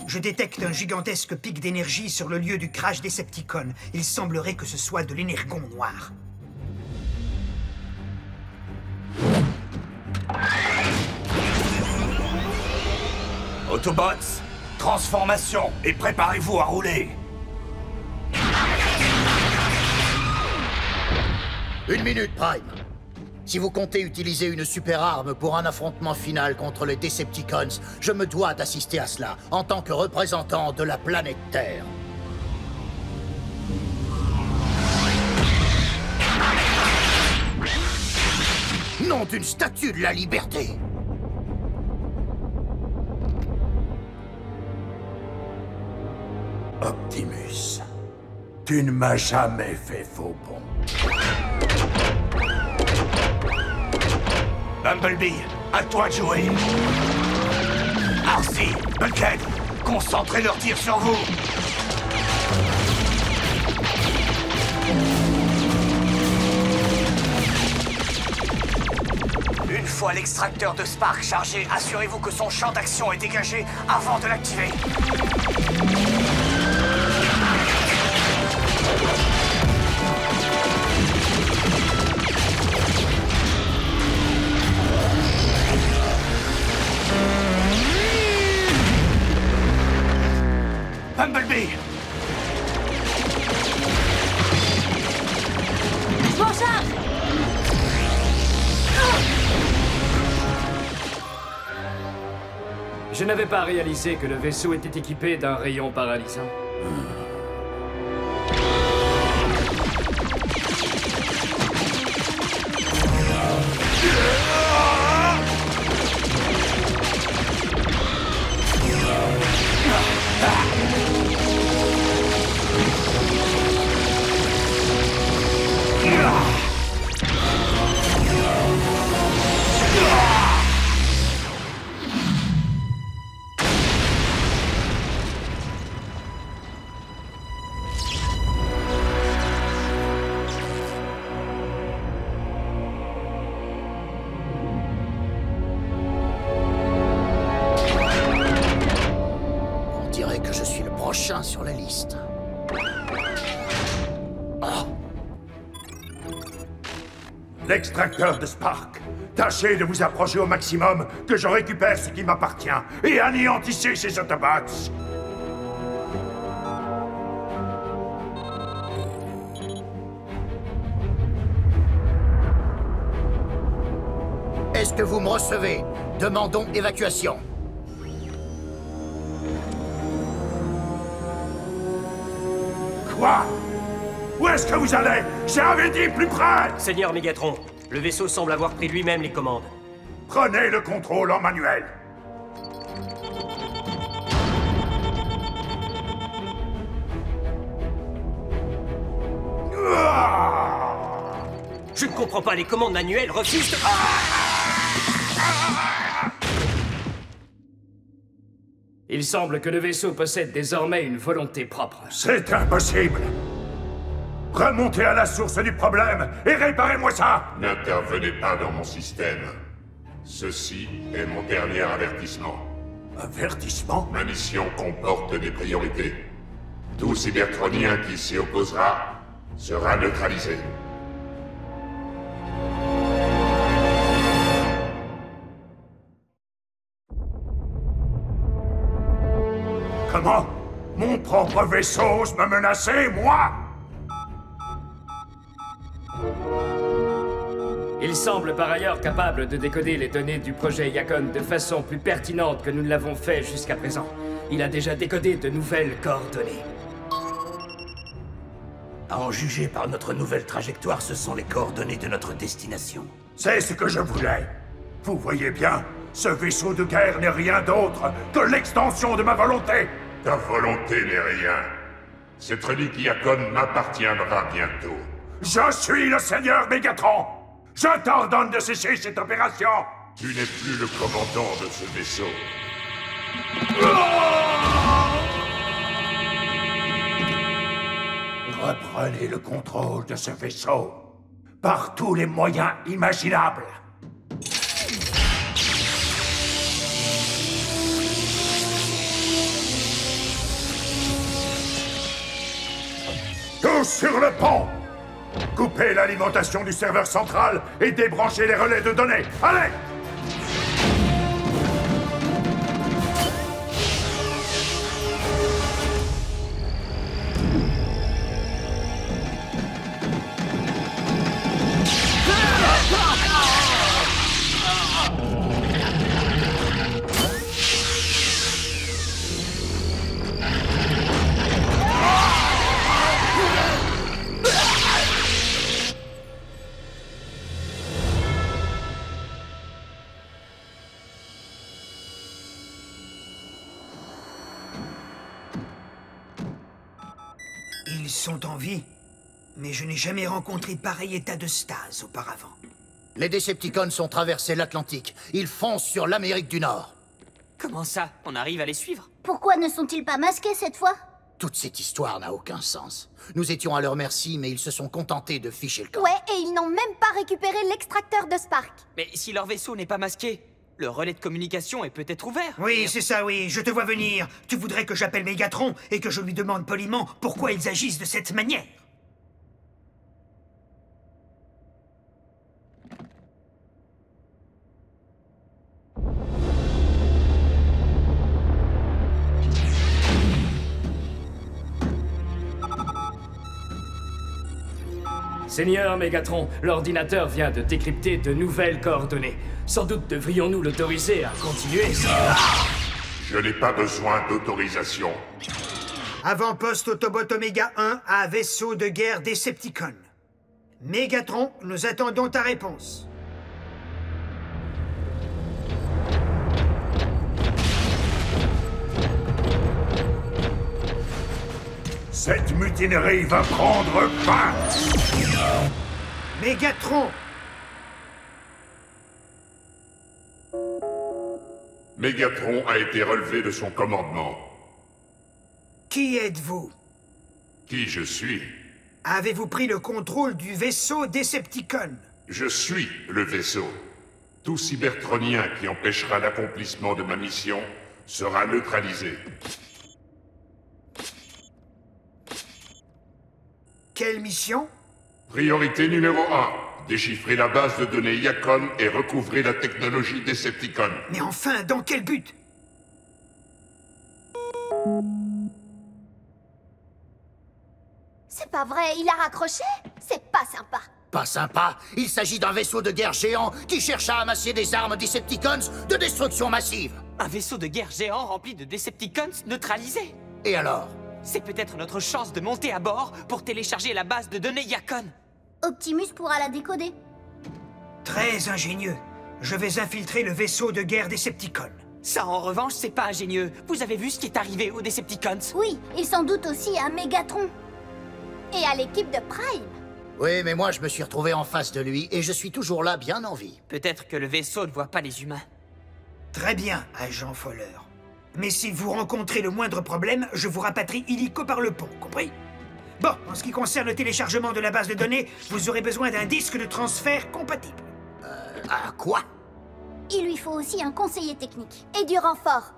je détecte un gigantesque pic d'énergie sur le lieu du crash Decepticon. Il semblerait que ce soit de l'énergon noir.
Autobots, transformation et préparez-vous à rouler!
Une minute, Prime. Si vous comptez utiliser une super arme pour un affrontement final contre les Decepticons, je me dois d'assister à cela, en tant que représentant de la planète Terre. Nom d'une statue de la liberté!
Optimus, tu ne m'as jamais fait faux bon.
Bumblebee, à toi de jouer. Arcee, Bulkhead, concentrez leurs tirs sur vous.
Une fois l'extracteur de Spark chargé, assurez-vous que son champ d'action est dégagé avant de l'activer.
Bumblebee!
Je m'en charge!
Je n'avais pas réalisé que le vaisseau était équipé d'un rayon paralysant.
Sur la liste.
L'extracteur de Spark, tâchez de vous approcher au maximum, que je récupère ce qui m'appartient, et anéantissez ces Autobots!
Est-ce que vous me recevez? Demandons évacuation.
Quoi? Où est-ce que vous allez? J'avais dit plus près!
Seigneur Mégatron, le vaisseau semble avoir pris lui-même les commandes.
Prenez le contrôle en manuel.
Je ne comprends pas, les commandes manuelles refusent de...
Il semble que le vaisseau possède désormais une volonté propre.
C'est impossible! Remontez à la source du problème et réparez-moi ça!
N'intervenez pas dans mon système. Ceci est mon dernier avertissement.
Avertissement?
Ma mission comporte des priorités. Tout cybertronien qui s'y opposera sera neutralisé.
Comment? Mon propre vaisseau ose me menacer, moi?
Il semble par ailleurs capable de décoder les données du projet Yakon de façon plus pertinente que nous ne l'avons fait jusqu'à présent. Il a déjà décodé de nouvelles coordonnées.
À en juger par notre nouvelle trajectoire, ce sont les coordonnées de notre destination.
C'est ce que je voulais. Vous voyez bien, ce vaisseau de guerre n'est rien d'autre que l'extension de ma volonté.
Ta volonté n'est rien. Cette relique Yakon m'appartiendra bientôt.
Je suis le Seigneur Mégatron. Je t'ordonne de cesser cette opération.
Tu n'es plus le commandant de ce vaisseau.
Reprenez le contrôle de ce vaisseau par tous les moyens imaginables. Tous sur le pont! Coupez l'alimentation du serveur central et débranchez les relais de données. Allez!
Ils sont en vie, mais je n'ai jamais rencontré pareil état de stase auparavant.
Les Decepticons ont traversé l'Atlantique. Ils foncent sur l'Amérique du Nord.
Comment ça? On arrive à les suivre?
Pourquoi ne sont-ils pas masqués cette fois?
Toute cette histoire n'a aucun sens. Nous étions à leur merci, mais ils se sont contentés de ficher le camp.
Ouais, et ils n'ont même pas récupéré l'extracteur de Spark.
Mais si leur vaisseau n'est pas masqué, le relais de communication est peut-être ouvert.
Oui, c'est ça, oui. Je te vois venir. Tu voudrais que j'appelle Mégatron et que je lui demande poliment pourquoi ils agissent de cette manière.
Seigneur Mégatron, l'ordinateur vient de décrypter de nouvelles coordonnées. Sans doute devrions-nous l'autoriser à continuer.
Je n'ai pas besoin d'autorisation.
Avant-poste Autobot Oméga 1 à vaisseau de guerre Decepticon. Mégatron, nous attendons ta réponse.
Cette mutinerie va prendre fin!
Mégatron!
Mégatron a été relevé de son commandement.
Qui êtes-vous?
Qui je suis?
Avez-vous pris le contrôle du vaisseau Decepticon?
Je suis le vaisseau. Tout cybertronien qui empêchera l'accomplissement de ma mission sera neutralisé.
Quelle mission?
Priorité numéro 1. Déchiffrer la base de données Yakon et recouvrer la technologie Decepticon.
Mais enfin, dans quel but?
C'est pas vrai, il a raccroché? C'est pas sympa.
Pas sympa. Il s'agit d'un vaisseau de guerre géant qui cherche à amasser des armes Decepticons de destruction massive.
Un vaisseau de guerre géant rempli de Decepticons neutralisés.
Et alors?
C'est peut-être notre chance de monter à bord pour télécharger la base de données Yakon.
Optimus pourra la décoder.
Très ingénieux. Je vais infiltrer le vaisseau de guerre Decepticon.
Ça, en revanche, c'est pas ingénieux. Vous avez vu ce qui est arrivé aux Decepticons?
Oui, et sans doute aussi à Mégatron.
Et à l'équipe de Prime.
Oui, mais moi je me suis retrouvé en face de lui et je suis toujours là, bien en vie.
Peut-être que le vaisseau ne voit pas les humains.
Très bien, agent Fowler. Mais si vous rencontrez le moindre problème, je vous rapatrie illico par le pont, compris? Bon, en ce qui concerne le téléchargement de la base de données, vous aurez besoin d'un disque de transfert compatible.
Quoi?
Il lui faut aussi un conseiller technique. Et du renfort.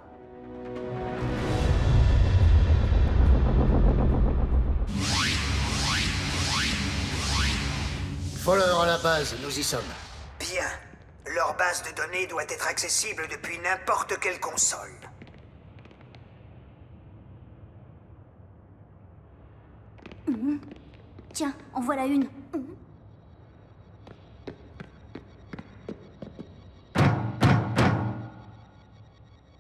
Fowler à la base, nous y sommes.
Bien. Leur base de données doit être accessible depuis n'importe quelle console.
Tiens, en voilà une.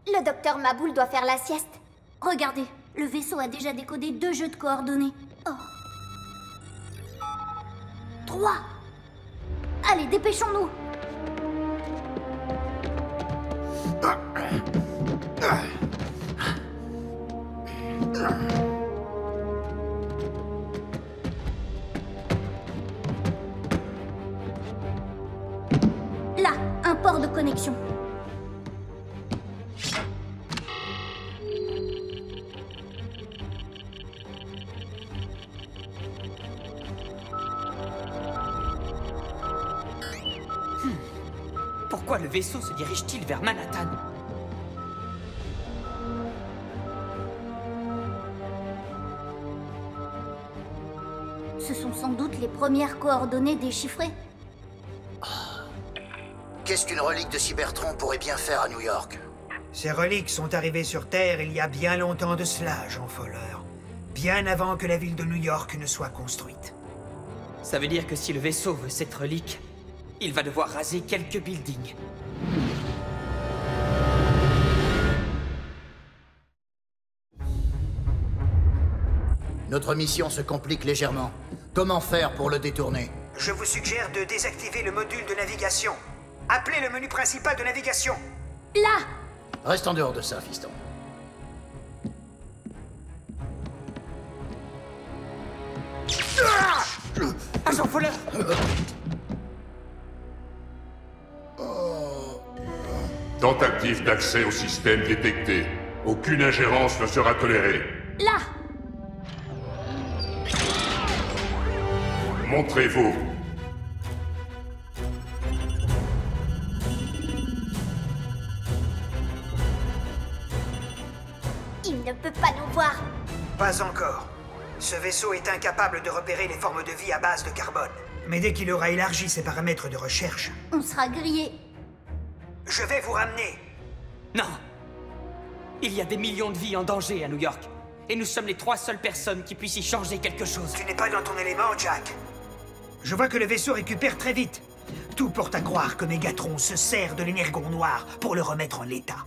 Le docteur Maboul doit faire la sieste.
Regardez, le vaisseau a déjà décodé 2 jeux de coordonnées. Oh. 3. Allez, dépêchons-nous. Là, un port de connexion.
Pourquoi le vaisseau se dirige-t-il vers Manhattan?
Ce sont sans doute les premières coordonnées déchiffrées.
Qu'est-ce qu'une relique de Cybertron pourrait bien faire à New York?
Ces reliques sont arrivées sur Terre il y a bien longtemps de cela, agent Fowler. Bien avant que la ville de New York ne soit construite.
Ça veut dire que si le vaisseau veut cette relique, il va devoir raser quelques buildings.
Notre mission se complique légèrement. Comment faire pour le détourner?
Je vous suggère de désactiver le module de navigation. Appelez le menu principal de navigation.
Là!
Reste en dehors de ça, fiston.
Agent Fowler!
Tentative d'accès au système détectée. Aucune ingérence ne sera tolérée.
Là!
Montrez-vous.
Il ne peut pas nous voir.
Pas encore. Ce vaisseau est incapable de repérer les formes de vie à base de carbone. Mais dès qu'il aura élargi ses paramètres de recherche...
On sera grillé.
Je vais vous ramener.
Non! Il y a des millions de vies en danger à New York. Et nous sommes les 3 seules personnes qui puissent y changer quelque chose.
Tu n'es pas dans ton élément, Jack. Je vois que le vaisseau récupère très vite. Tout porte à croire que Mégatron se sert de l'énergon noir pour le remettre en état.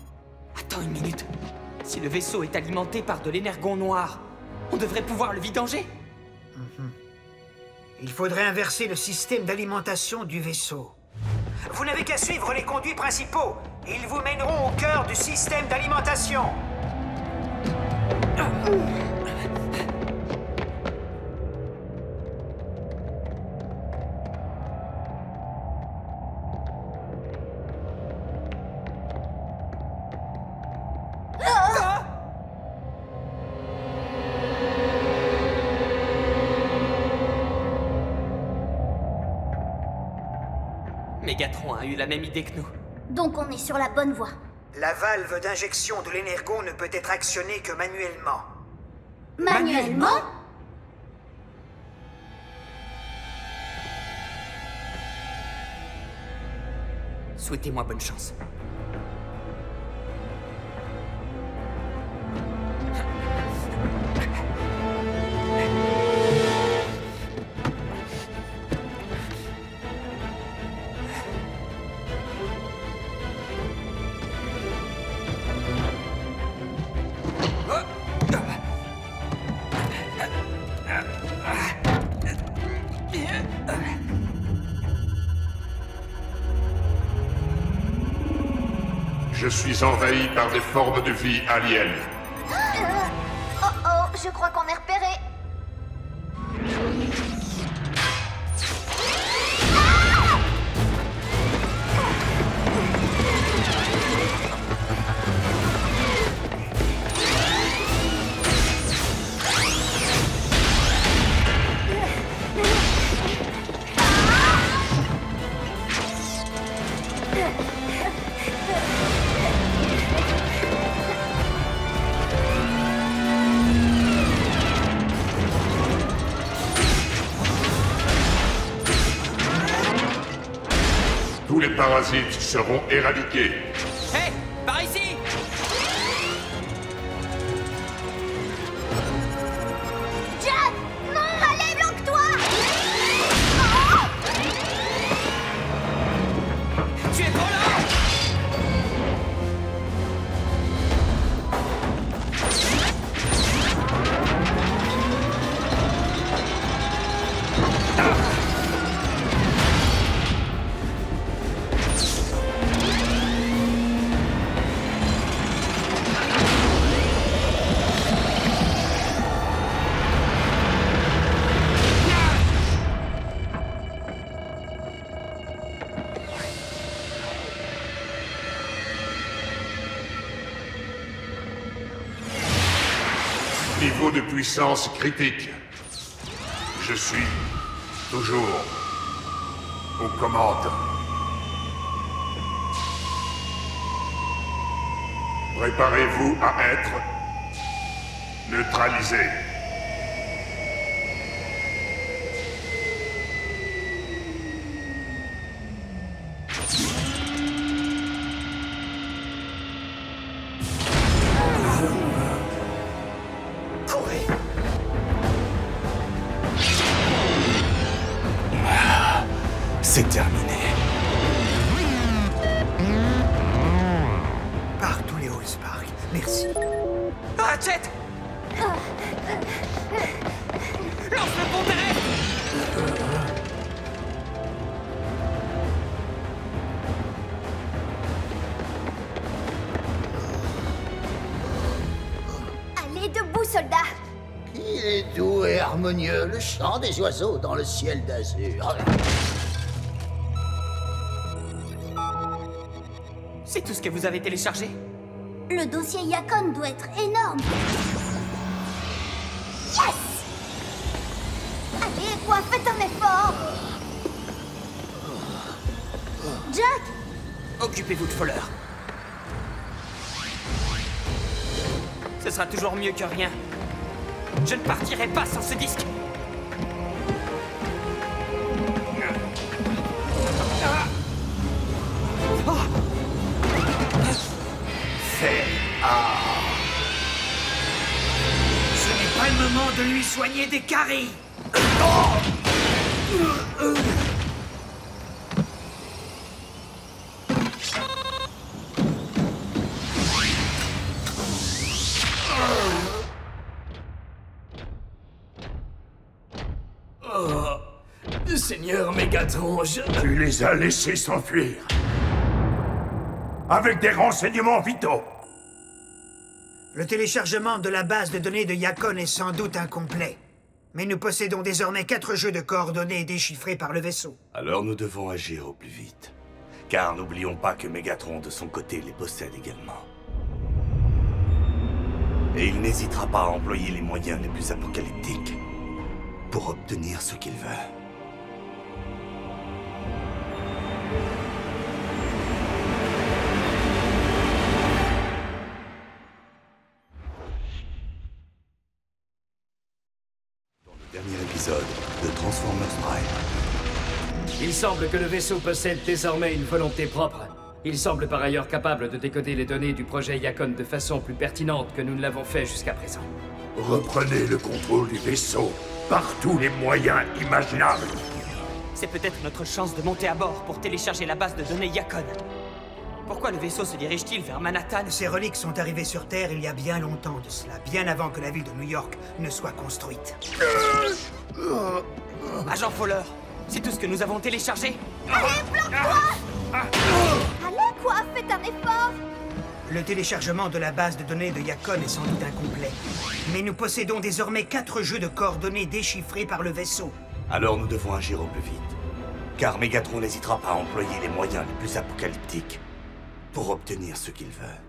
Attends une minute. Si le vaisseau est alimenté par de l'énergon noir, on devrait pouvoir le vidanger.
Il faudrait inverser le système d'alimentation du vaisseau. Vous n'avez qu'à suivre les conduits principaux. Ils vous mèneront au cœur du système d'alimentation.
Mégatron a eu la même idée que nous.
Donc on est sur la bonne voie.
La valve d'injection de l'énergon ne peut être actionnée que manuellement.
Manuellement?
Souhaitez-moi bonne chance.
Je suis envahi par des formes de vie aliens.
Oh oh, je crois qu'on est repéré.
tous les parasites seront éradiqués.
Hé, par ici!
Jack! Non! Allez, bloque-toi!
Tu es trop lent!
Niveau de puissance critique. Je suis toujours aux commandes. Préparez-vous à être neutralisé.
C'est terminé.
Par tous les Allspark, merci.
Ratchet! Lance le pont terrestre!
Allez, debout, soldat!
Il est doux et harmonieux, le chant des oiseaux dans le ciel d'azur.
C'est tout ce que vous avez téléchargé?
Le dossier Yacon doit être énorme.
Yes! Allez, quoi, faites un effort!
Jack!
Occupez-vous de Fowler. Ce sera toujours mieux que rien. Je ne partirai pas sans ce disque.
Ce n'est pas le moment de lui soigner des caries.
Seigneur Mégatron, Tu les as laissés s'enfuir. Avec des renseignements vitaux.
Le téléchargement de la base de données de Yacon est sans doute incomplet. Mais nous possédons désormais 4 jeux de coordonnées déchiffrés par le vaisseau.
Alors nous devons agir au plus vite. Car n'oublions pas que Mégatron, de son côté, les possède également. Et il n'hésitera pas à employer les moyens les plus apocalyptiques pour obtenir ce qu'il veut. Dernier épisode de Transformers Prime.
Il semble que le vaisseau possède désormais une volonté propre. Il semble par ailleurs capable de décoder les données du projet Yacon de façon plus pertinente que nous ne l'avons fait jusqu'à présent.
Reprenez le contrôle du vaisseau par tous les moyens imaginables.
C'est peut-être notre chance de monter à bord pour télécharger la base de données Yacon. Pourquoi le vaisseau se dirige-t-il vers Manhattan?
Ces reliques sont arrivées sur Terre il y a bien longtemps de cela, bien avant que la ville de New York ne soit construite.
Agent Fowler, c'est tout ce que nous avons téléchargé?
Allez, bloque-toi! Allez, quoi, faites un effort!
Le téléchargement de la base de données de Yacon est sans doute incomplet. Mais nous possédons désormais 4 jeux de coordonnées déchiffrés par le vaisseau.
Alors nous devons agir au plus vite. Car Mégatron n'hésitera pas à employer les moyens les plus apocalyptiques pour obtenir ce qu'il veut.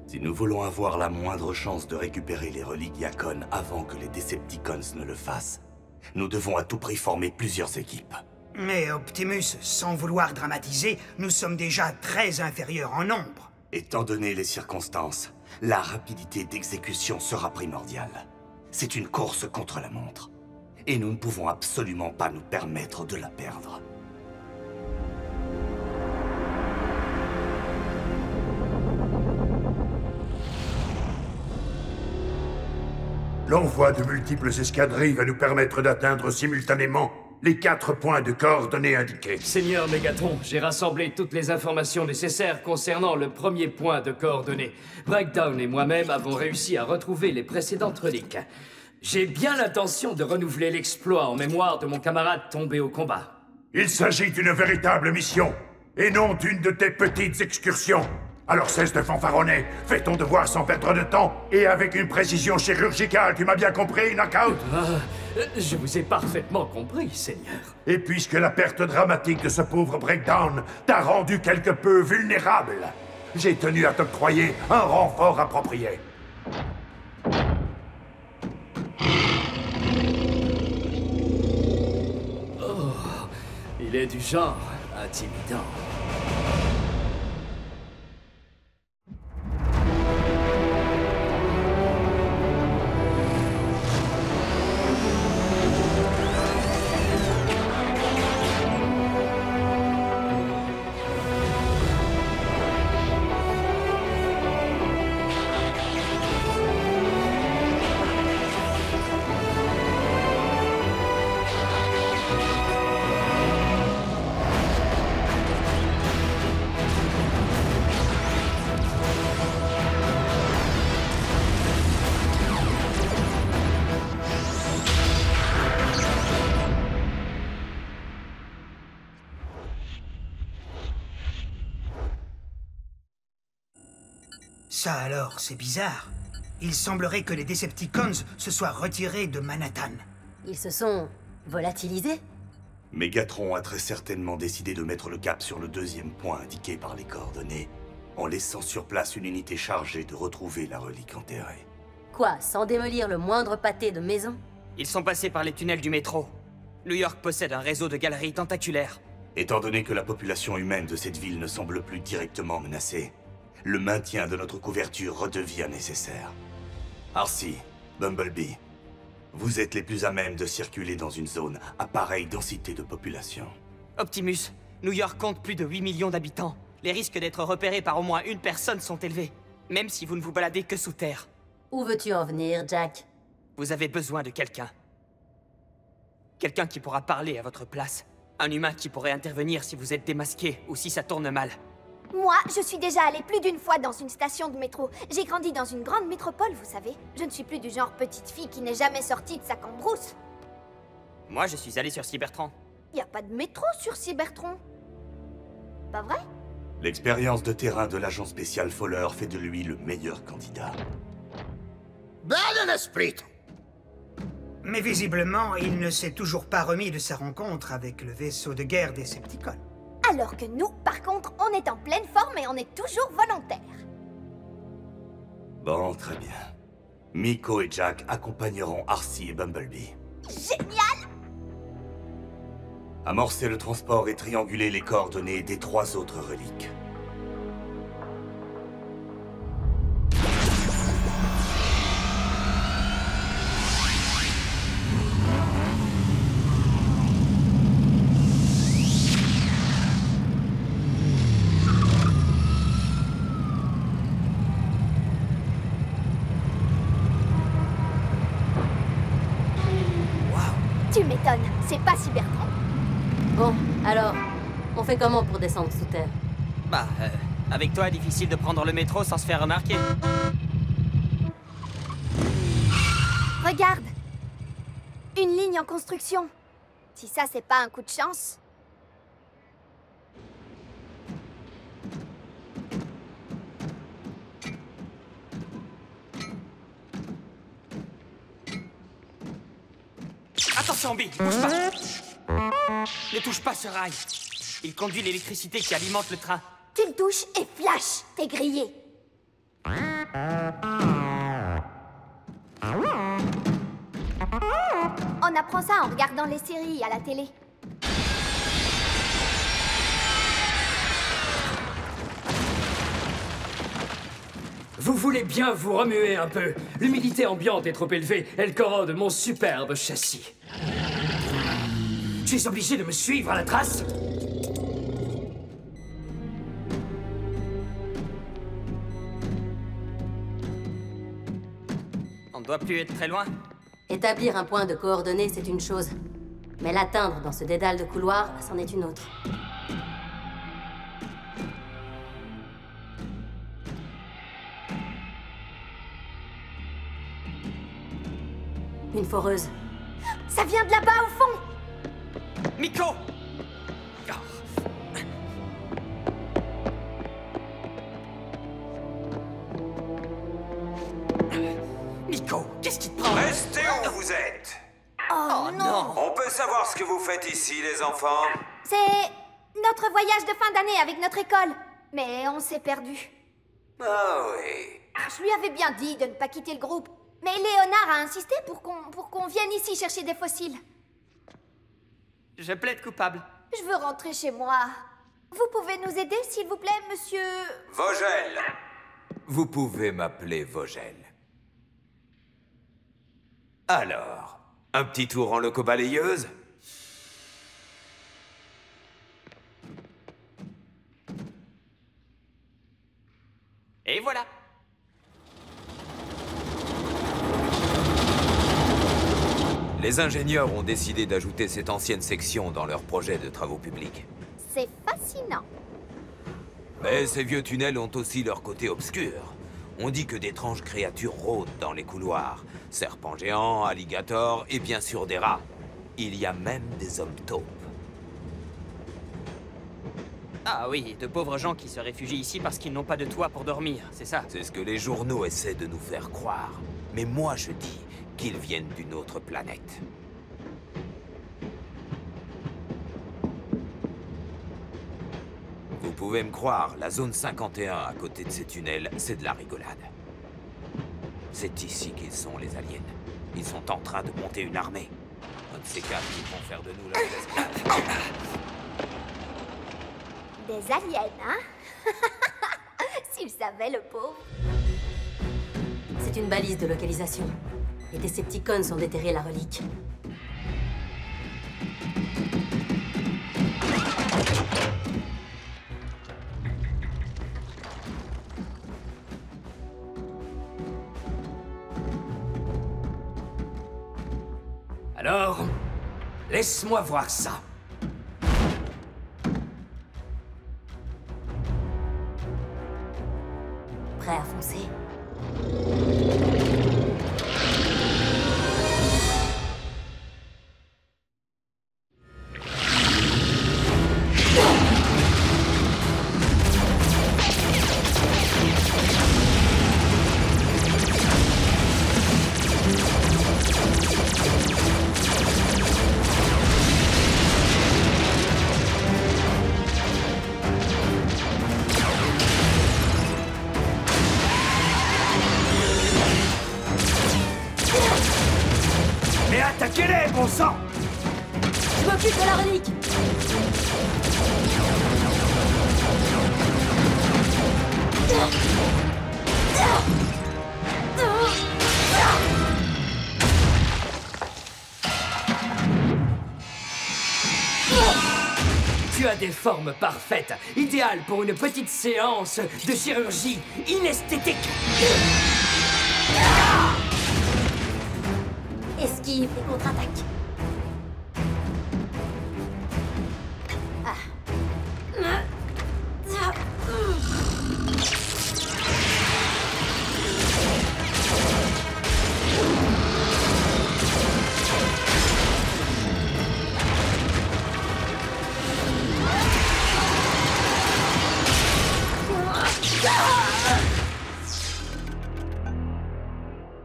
Si nous voulons avoir la moindre chance de récupérer les reliques Yacon avant que les Decepticons ne le fassent, nous devons à tout prix former plusieurs équipes.
Mais Optimus, sans vouloir dramatiser, nous sommes déjà très inférieurs en nombre.
Étant donné les circonstances, la rapidité d'exécution sera primordiale. C'est une course contre la montre. Et nous ne pouvons absolument pas nous permettre de la perdre.
L'envoi de multiples escadrilles va nous permettre d'atteindre simultanément les 4 points de coordonnées indiqués.
Seigneur Megatron, j'ai rassemblé toutes les informations nécessaires concernant le premier point de coordonnées. Breakdown et moi-même avons réussi à retrouver les précédentes reliques. J'ai bien l'intention de renouveler l'exploit en mémoire de mon camarade tombé au combat.
Il s'agit d'une véritable mission, et non d'une de tes petites excursions. Alors cesse de fanfaronner, fais ton devoir sans perdre de temps, et avec une précision chirurgicale, tu m'as bien compris, Knockout?
Je vous ai parfaitement compris, Seigneur.
Et puisque la perte dramatique de ce pauvre Breakdown t'a rendu quelque peu vulnérable, j'ai tenu à t'octroyer un renfort approprié.
Oh, il est du genre intimidant.
Ça alors, c'est bizarre. Il semblerait que les Decepticons se soient retirés de Manhattan.
Ils se sont volatilisés?
Megatron a très certainement décidé de mettre le cap sur le deuxième point indiqué par les coordonnées, en laissant sur place une unité chargée de retrouver la relique enterrée.
Quoi, sans démolir le moindre pâté de maison?
Ils sont passés par les tunnels du métro. New York possède un réseau de galeries tentaculaires.
Étant donné que la population humaine de cette ville ne semble plus directement menacée, le maintien de notre couverture redevient nécessaire. Arcee, Bumblebee, vous êtes les plus à même de circuler dans une zone à pareille densité de population.
Optimus, New York compte plus de 8 millions d'habitants. Les risques d'être repérés par au moins une personne sont élevés, même si vous ne vous baladez que sous terre.
Où veux-tu en venir, Jack?
Vous avez besoin de quelqu'un. Quelqu'un qui pourra parler à votre place. Un humain qui pourrait intervenir si vous êtes démasqué ou si ça tourne mal.
Moi, je suis déjà allée plus d'une fois dans une station de métro. J'ai grandi dans une grande métropole, vous savez. Je ne suis plus du genre petite fille qui n'est jamais sortie de sa cambrousse.
Moi, je suis allé sur Cybertron.
Y a pas de métro sur Cybertron. Pas vrai?
L'expérience de terrain de l'agent spécial Fowler fait de lui le meilleur candidat.
Banana Split!
Mais visiblement, il ne s'est toujours pas remis de sa rencontre avec le vaisseau de guerre des Decepticons.
Alors que nous, par contre, on est en pleine forme et on est toujours volontaires.
Bon, très bien. Miko et Jack accompagneront Arcee et Bumblebee.
Génial!
Amorcez le transport et trianguler les coordonnées des 3 autres reliques.
Tu m'étonnes, c'est pas Cybertron.
Bon, alors, on fait comment pour descendre sous terre?
Bah, avec toi, difficile de prendre le métro sans se faire remarquer.
Regarde! Une ligne en construction. Si ça, c'est pas un coup de chance.
Attention, Bee, bouge pas. Ne touche pas ce rail. Il conduit l'électricité qui alimente le train.
Tu le touches et flash, t'es grillé. On apprend ça en regardant les séries à la télé.
Vous voulez bien vous remuer un peu. L'humidité ambiante est trop élevée. Elle corrode mon superbe châssis. Tu es obligé de me suivre à la trace?
On ne doit plus être très loin.
Établir un point de coordonnées, c'est une chose. Mais l'atteindre dans ce dédale de couloir, c'en est une autre. Une foreuse.
Ça vient de là-bas, au fond!
Miko! Miko, qu'est-ce qui te prend?
Restez où vous êtes!
Oh non!
On peut savoir ce que vous faites ici, les enfants?
C'est notre voyage de fin d'année avec notre école. Mais on s'est perdu.
Ah oui.
Je lui avais bien dit de ne pas quitter le groupe. Mais Léonard a insisté pour qu'on vienne ici chercher des fossiles.
Je plaide coupable.
Je veux rentrer chez moi. Vous pouvez nous aider, s'il vous plaît, monsieur...
Vogel. Vous pouvez m'appeler Vogel. Alors, un petit tour en loco-balayeuse?
Et voilà.
Les ingénieurs ont décidé d'ajouter cette ancienne section dans leur projet de travaux publics.
C'est fascinant.
Mais ces vieux tunnels ont aussi leur côté obscur. On dit que d'étranges créatures rôdent dans les couloirs. Serpents géants, alligators et bien sûr des rats. Il y a même des hommes taupes.
Ah oui, de pauvres gens qui se réfugient ici parce qu'ils n'ont pas de toit pour dormir, c'est ça?
C'est ce que les journaux essaient de nous faire croire. Mais moi je dis qu'ils viennent d'une autre planète. Vous pouvez me croire, la zone 51 à côté de ces tunnels, c'est de la rigolade. C'est ici qu'ils sont, les aliens. Ils sont en train de monter une armée. Un de ces quatre qui vont faire de nous la classe.
Des aliens, hein? S'il savait, le pauvre.
C'est une balise de localisation. Les Decepticons ont déterré la relique.
Alors, laisse-moi voir ça.
Prêt à foncer?
Mais attaquez-les, bon sang!
Je m'occupe de la relique!
Tu as des formes parfaites, idéales pour une petite séance de chirurgie inesthétique.
Esquive et contre-attaque.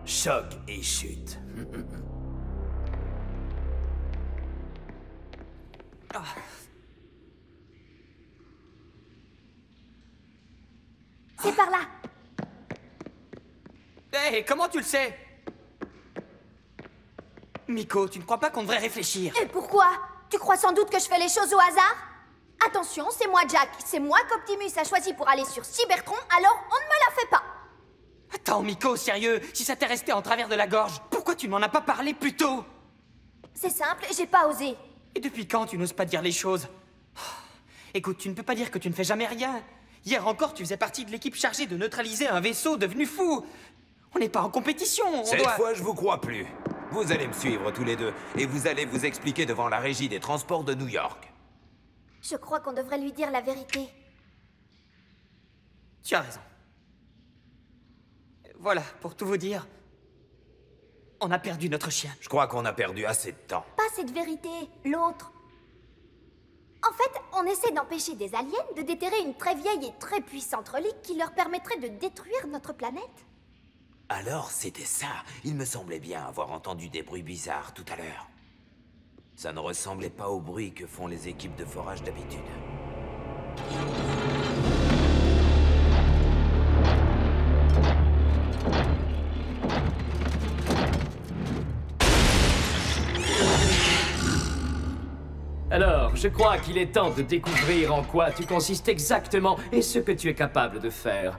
Choc et chute.
C'est par là.
Hé, comment tu le sais? Miko, tu ne crois pas qu'on devrait réfléchir?
Et pourquoi? Tu crois sans doute que je fais les choses au hasard? Attention, c'est moi Jack. C'est moi qu'Optimus a choisi pour aller sur Cybertron, alors on ne me la fait pas.
Attends, Miko, sérieux, si ça t'est resté en travers de la gorge, pourquoi tu m'en as pas parlé plus tôt?
C'est simple, j'ai pas osé.
Et depuis quand tu n'oses pas dire les choses? Écoute, tu ne peux pas dire que tu ne fais jamais rien. Hier encore, tu faisais partie de l'équipe chargée de neutraliser un vaisseau devenu fou. On n'est pas en compétition, on
Cette
doit...
fois, je vous crois plus. Vous allez me suivre tous les deux, et vous allez vous expliquer devant la régie des transports de New York.
Je crois qu'on devrait lui dire la vérité.
Tu as raison. Voilà, pour tout vous dire, on a perdu notre chien.
Je crois qu'on a perdu assez de temps.
Pas cette vérité, l'autre. En fait, on essaie d'empêcher des aliens de déterrer une très vieille et très puissante relique qui leur permettrait de détruire notre planète.
Alors, c'était ça. Il me semblait bien avoir entendu des bruits bizarres tout à l'heure. Ça ne ressemblait pas au bruit que font les équipes de forage d'habitude.
Alors, je crois qu'il est temps de découvrir en quoi tu consistes exactement et ce que tu es capable de faire.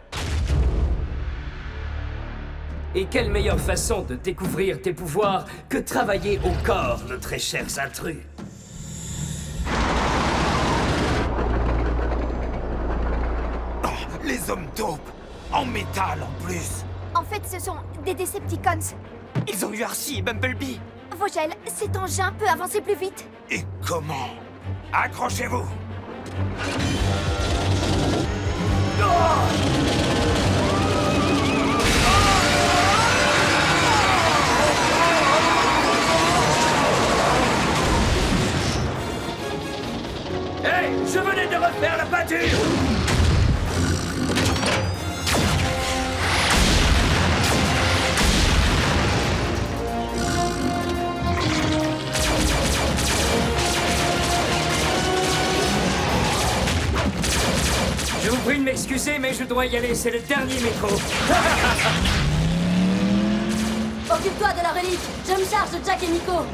Et quelle meilleure façon de découvrir tes pouvoirs que travailler au corps, nos très chers intrus.
Oh, les hommes taupes, en métal en plus.
En fait, ce sont des Decepticons.
Ils ont eu Arcee et Bumblebee.
Vogel, cet engin peut avancer plus vite.
Et comment? Accrochez-vous.
Hey, je venais de refaire la peinture! Je vous prie de m'excuser, mais je dois y aller, c'est le dernier métro.
Occupe-toi de la relique, je me charge de Jack et Nico.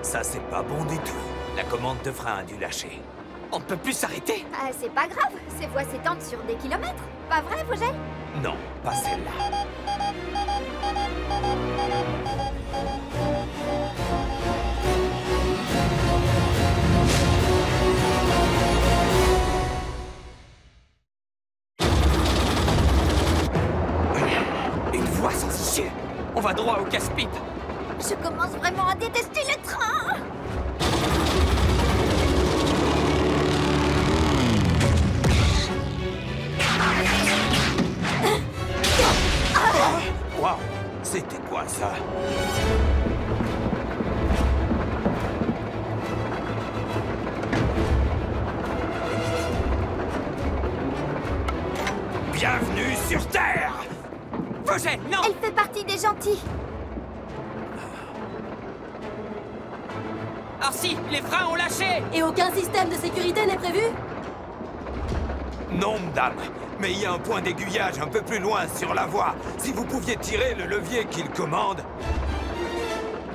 Ça, c'est pas bon du tout. La commande de frein a dû lâcher.
On ne peut plus s'arrêter.
Ah, c'est pas grave, ces voies s'étendent sur des kilomètres. Pas vrai, Vogel?
Non, pas celle-là.
Une voie sans issue. On va droit au casse-pipe.
Je commence vraiment à détester le train.
Waouh, c'était quoi ça?
Bienvenue sur Terre.
Vogel, non!
Elle fait partie des gentils.
Arcee, les freins ont lâché!
Et aucun système de sécurité n'est prévu?
Non, madame. Mais il y a un point d'aiguillage un peu plus loin sur la voie. Si vous pouviez tirer le levier qu'il commande...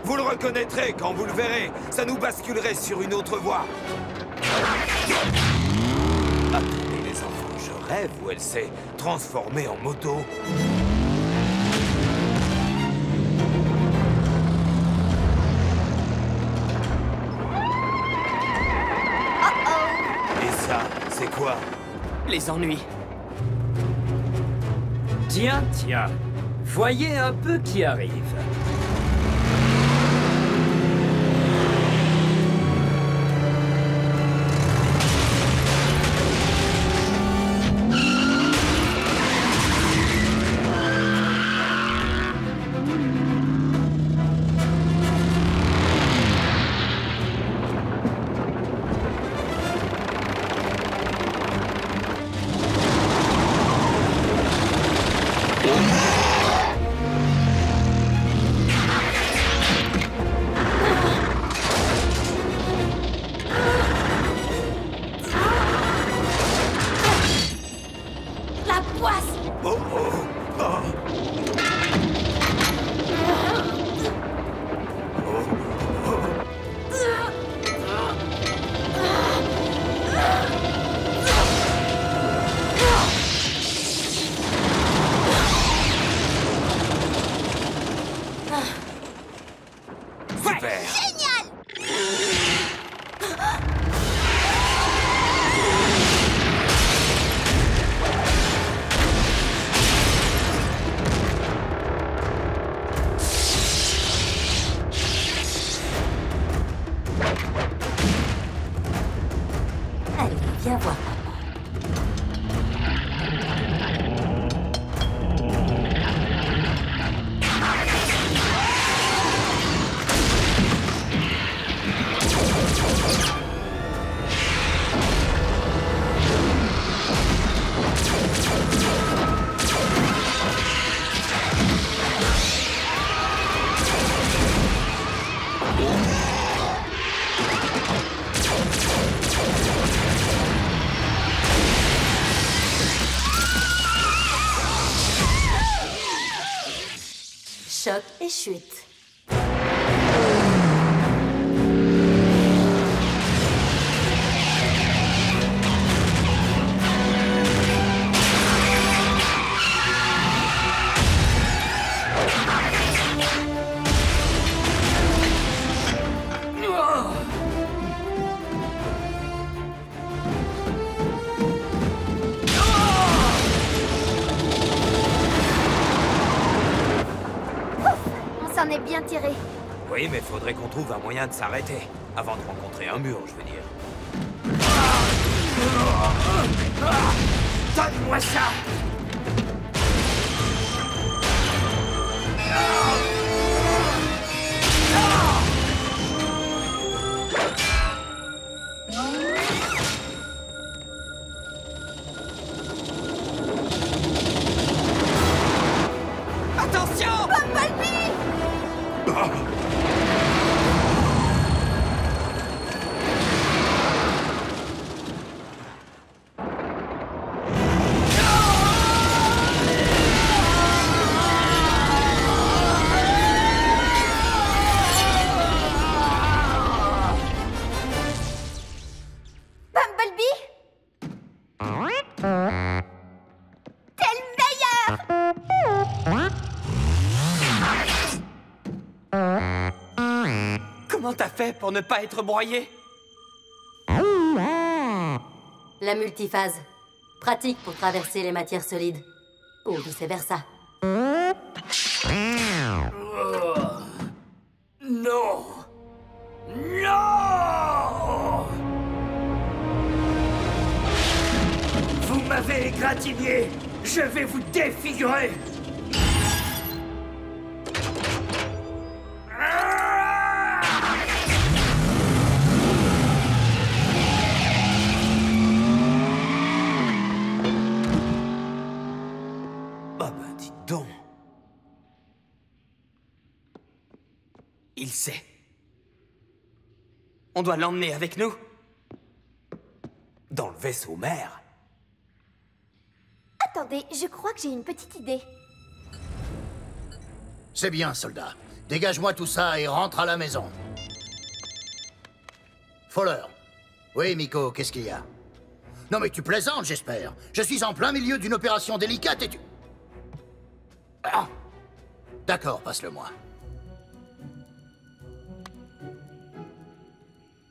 Vous le reconnaîtrez quand vous le verrez. Ça nous basculerait sur une autre voie. Attendez, les enfants, je rêve ou elle s'est transformée en moto? Et ça, c'est quoi?
Les ennuis.
Tiens, tiens. Voyez un peu qui arrive.
faire.
Génial!
Allez, viens voir. Choc et chute.
On s'en est bien tiré.
Oui, mais faudrait qu'on trouve un moyen de s'arrêter. Avant de rencontrer un mur, je veux dire.
Donne-moi ça!
Attention!
Bumblebee! Bumblebee? T'es le meilleur!
Comment t'as fait pour ne pas être broyé?
La multiphase. Pratique pour traverser les matières solides. Ou vice-versa.
Non! Non! Vous m'avez égratigné! Je vais vous défigurer!
Ah ben, dis donc.
Il sait. On doit l'emmener avec nous.
Dans le vaisseau mère.
Attendez, je crois que j'ai une petite idée.
C'est bien, soldat. Dégage-moi tout ça et rentre à la maison. Fowler. Oui, Miko, qu'est-ce qu'il y a? Non mais tu plaisantes, j'espère. Je suis en plein milieu d'une opération délicate et tu... Ah. D'accord, passe-le-moi.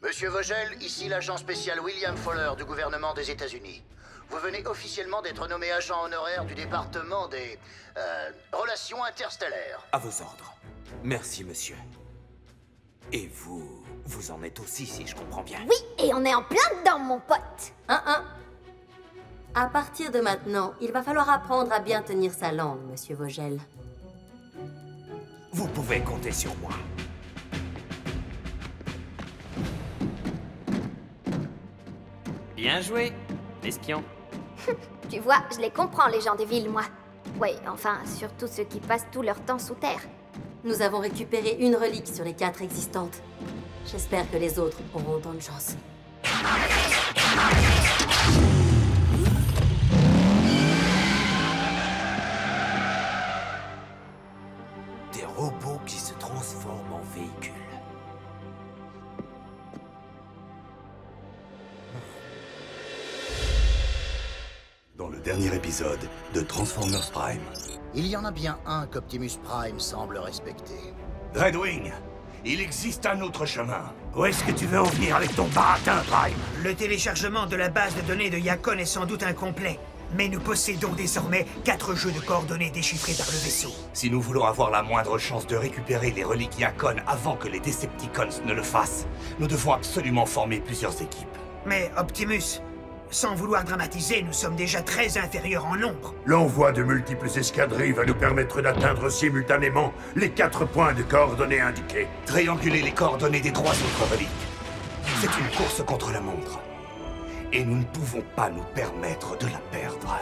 Monsieur Vogel, ici l'agent spécial William Fowler du gouvernement des États-Unis. Vous venez officiellement d'être nommé agent honoraire du département des... relations interstellaires.
À vos ordres. Merci, monsieur. Et vous en êtes aussi, si je comprends bien.
Oui, et on est en plein dedans, mon pote.
À partir de maintenant, il va falloir apprendre à bien tenir sa langue, monsieur Vogel.
Vous pouvez compter sur moi.
Bien joué, l'espion.
Tu vois, je les comprends, les gens des villes, moi. Ouais, enfin, surtout ceux qui passent tout leur temps sous terre.
Nous avons récupéré une relique sur les 4 existantes. J'espère que les autres auront autant de chance.
Des robots qui se transforment en véhicules.
Dans le dernier épisode de Transformers Prime.
Il y en a bien un qu'Optimus Prime semble respecter.
Dreadwing,
Il existe un autre chemin. Où est-ce que tu veux en venir avec ton baratin, Prime?
Le téléchargement de la base de données de Yacon est sans doute incomplet. Mais nous possédons désormais 4 jeux de coordonnées déchiffrés par le vaisseau.
Si nous voulons avoir la moindre chance de récupérer les reliques Yacon avant que les Decepticons ne le fassent, nous devons absolument former plusieurs équipes.
Mais Optimus, sans vouloir dramatiser, nous sommes déjà très inférieurs en nombre.
L'envoi de multiples escadrilles va nous permettre d'atteindre simultanément les 4 points de coordonnées indiqués.
Trianguler les coordonnées des 3 autres reliques. C'est une course contre la montre. Et nous ne pouvons pas nous permettre de la perdre.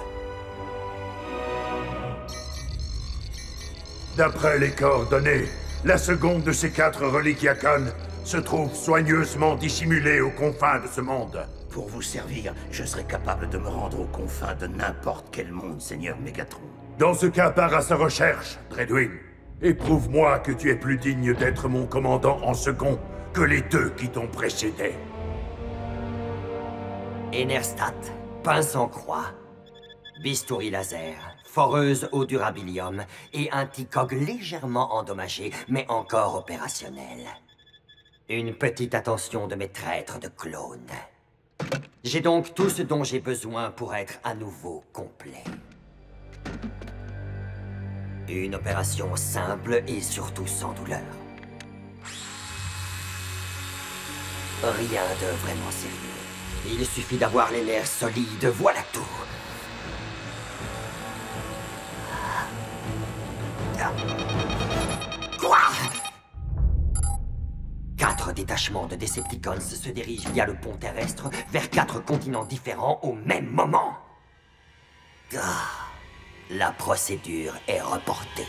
D'après les coordonnées, la seconde de ces 4 reliques Yacon se trouve soigneusement dissimulée aux confins de ce monde.
Pour vous servir, je serai capable de me rendre aux confins de n'importe quel monde, Seigneur Megatron.
Dans ce cas, pars à sa recherche, Dreadwing. Et prouve-moi que tu es plus digne d'être mon commandant en second que les 2 qui t'ont précédé.
Enerstat, pince en croix, bistouri laser, foreuse au durabilium et un T-Cog légèrement endommagé, mais encore opérationnel. Une petite attention de mes traîtres de clones. J'ai donc tout ce dont j'ai besoin pour être à nouveau complet. Une opération simple et surtout sans douleur. Rien de vraiment sérieux. Il suffit d'avoir les nerfs solides, voilà tout. Quoi? 4 détachements de Decepticons se dirigent via le pont terrestre vers 4 continents différents au même moment. La procédure est reportée.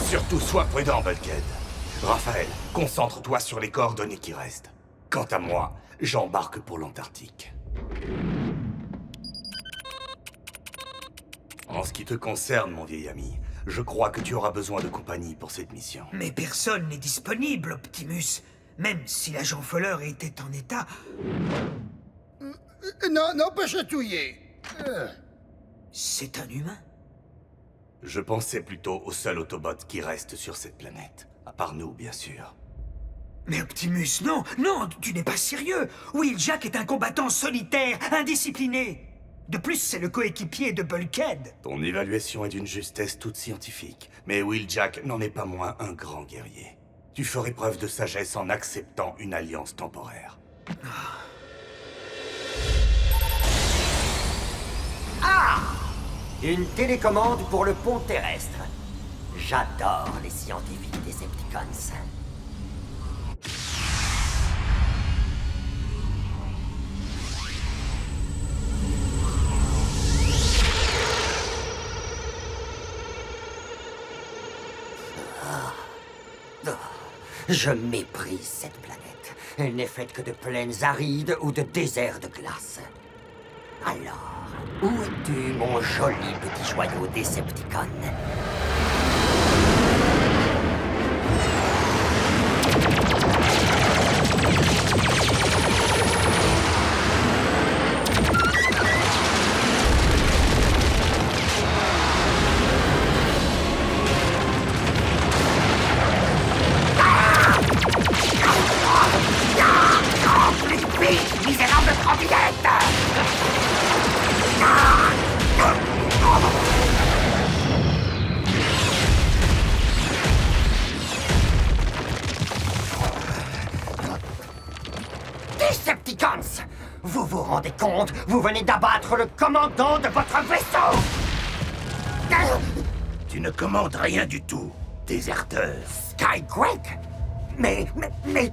Surtout sois prudent, Bulkhead. Raphaël, concentre-toi sur les coordonnées qui restent. Quant à moi, j'embarque pour l'Antarctique. En ce qui te concerne, mon vieil ami, je crois que tu auras besoin de compagnie pour cette mission.
Mais personne n'est disponible, Optimus. Même si l'agent Fuller était en état...
Non, pas chatouiller.
C'est un humain?
Je pensais plutôt au seul Autobot qui reste sur cette planète. À part nous, bien sûr.
Mais Optimus, non, tu n'es pas sérieux. Wheeljack est un combattant solitaire, indiscipliné. De plus, c'est le coéquipier de Bulkhead.
Ton évaluation est d'une justesse toute scientifique. Mais Wheeljack n'en est pas moins un grand guerrier. Tu ferais preuve de sagesse en acceptant une alliance temporaire.
Ah! Une télécommande pour le pont terrestre. J'adore les scientifiques Decepticons. Je méprise cette planète. Elle n'est faite que de plaines arides ou de déserts de glace. Alors, où es-tu, mon joli petit joyau Decepticon?
Misérable trottinette!
Decepticons! Vous vous rendez compte? Vous venez d'abattre le commandant de votre vaisseau!
Tu ne commandes rien du tout, déserteur.
Skyquake?
Mais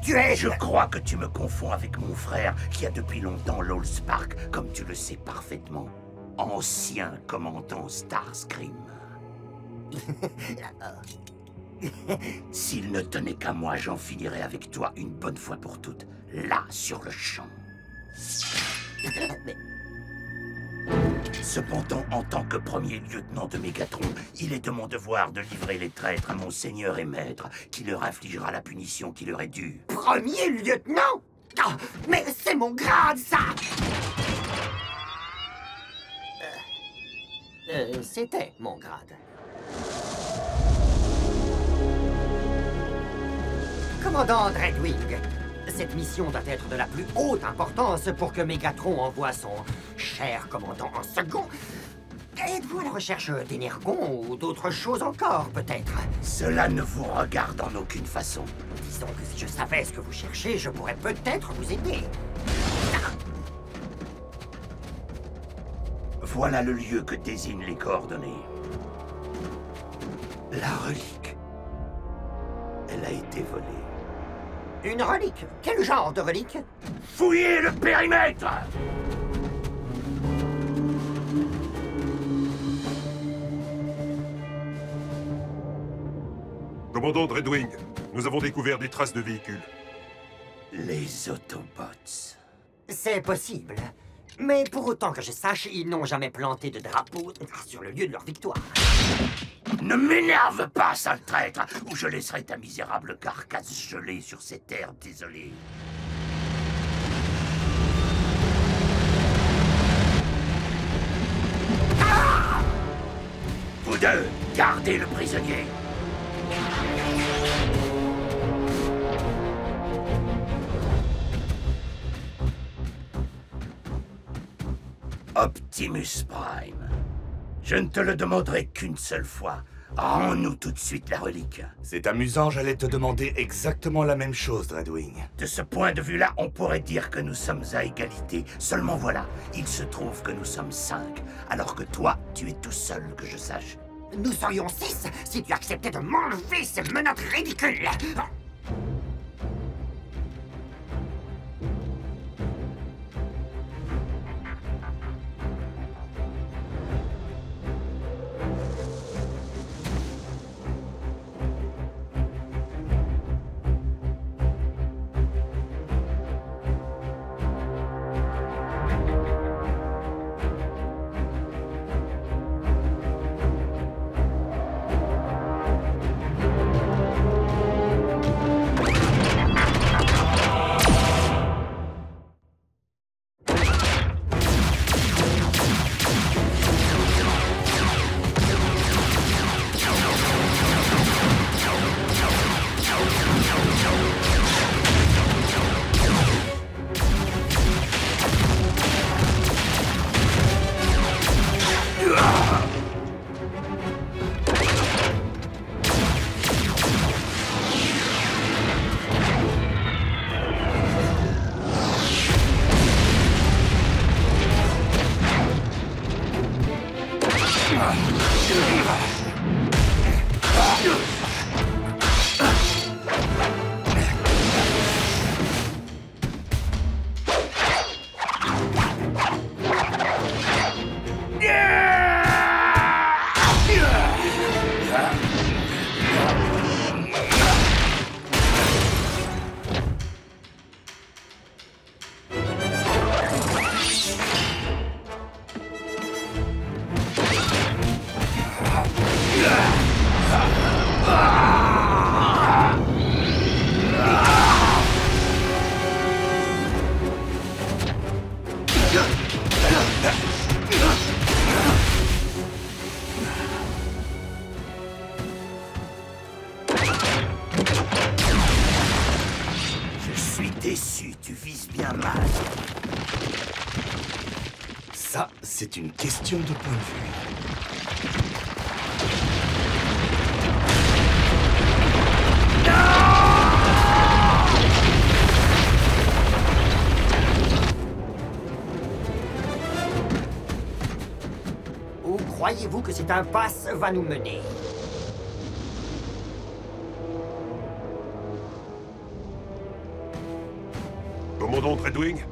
tu es... Je crois que tu me confonds avec mon frère, qui a depuis longtemps l'Allspark, comme tu le sais parfaitement. Ancien commandant Starscream. S'il ne tenait qu'à moi, j'en finirais avec toi une bonne fois pour toutes, là, sur le champ. Cependant, en tant que premier lieutenant de Mégatron, il est de mon devoir de livrer les traîtres à mon seigneur et maître, qui leur infligera la punition qui leur est due.
Premier lieutenant? Oh, mais c'est mon grade, ça! C'était mon grade. Commandant Dreadwing, cette mission doit être de la plus haute importance pour que Mégatron envoie son cher commandant en second. Êtes-vous à la recherche d'énergons ou d'autres choses encore, peut-être?
Cela ne vous regarde en aucune façon.
Disons que si je savais ce que vous cherchez, je pourrais peut-être vous aider.
Voilà le lieu que désignent les coordonnées. La relique. Elle a été volée.
Une relique? Quel genre de relique?
Fouillez le périmètre!
Commandant Dreadwing, nous avons découvert des traces de véhicules.
Les Autobots.
C'est possible. Mais pour autant que je sache, ils n'ont jamais planté de drapeau sur le lieu de leur victoire.
Ne m'énerve pas, sale traître, ou je laisserai ta misérable carcasse gelée sur ces terres désolées. Ah! Vous deux, gardez le prisonnier. Optimus Prime, je ne te le demanderai qu'une seule fois. Rends-nous tout de suite la relique.
C'est amusant, j'allais te demander exactement la même chose, Dreadwing.
De ce point de vue-là, on pourrait dire que nous sommes à égalité. Seulement voilà, il se trouve que nous sommes 5, alors que toi, tu es tout seul, que je sache.
Nous serions 6 si tu acceptais de m'enlever ces menottes ridicules.
Déçu, tu vises bien mal.
Ça, c'est une question de point de vue.
Où croyez-vous que cette impasse va nous mener?
donc, Redwing?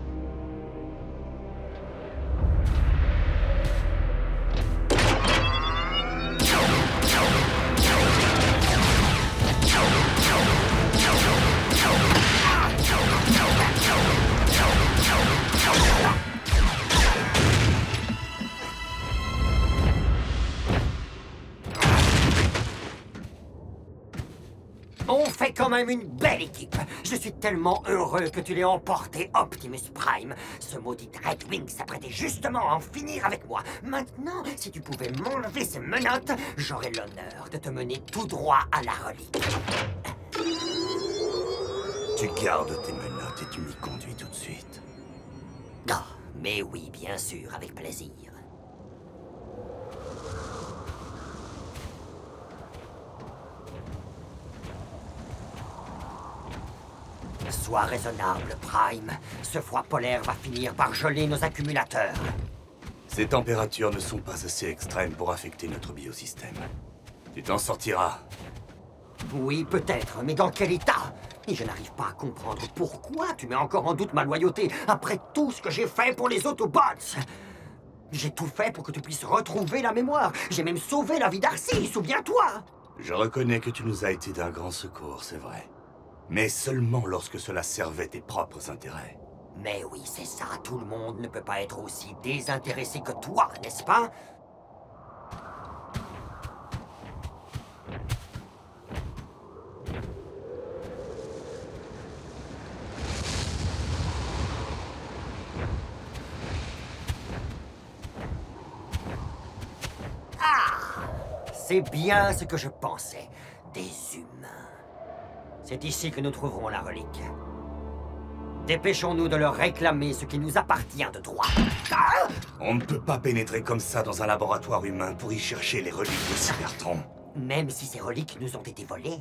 On fait quand même une belle équipe. Je suis tellement heureux que tu l'aies emporté, Optimus Prime. Ce maudit Redwing s'apprêtait justement à en finir avec moi. Maintenant, si tu pouvais m'enlever ces menottes, j'aurais l'honneur de te mener tout droit à la relique.
Tu gardes tes menottes et tu m'y conduis tout de suite.
Oh, mais oui, bien sûr, avec plaisir. Sois raisonnable, Prime. Ce froid polaire va finir par geler nos accumulateurs.
Ces températures ne sont pas assez extrêmes pour affecter notre biosystème. Tu t'en sortiras.
Oui, peut-être, mais dans quel état? Et je n'arrive pas à comprendre pourquoi tu mets encore en doute ma loyauté après tout ce que j'ai fait pour les Autobots. J'ai tout fait pour que tu puisses retrouver la mémoire. J'ai même sauvé la vie d'Arcee, souviens-toi!
Je reconnais que tu nous as été d'un grand secours, c'est vrai. Mais seulement lorsque cela servait tes propres intérêts.
Mais oui, c'est ça. Tout le monde ne peut pas être aussi désintéressé que toi, n'est-ce pas? Ah! C'est bien ce que je pensais. Des humains. C'est ici que nous trouverons la relique. Dépêchons-nous de leur réclamer ce qui nous appartient de droit. Ah!
On ne peut pas pénétrer comme ça dans un laboratoire humain pour y chercher les reliques de Cybertron.
Même si ces reliques nous ont été volées.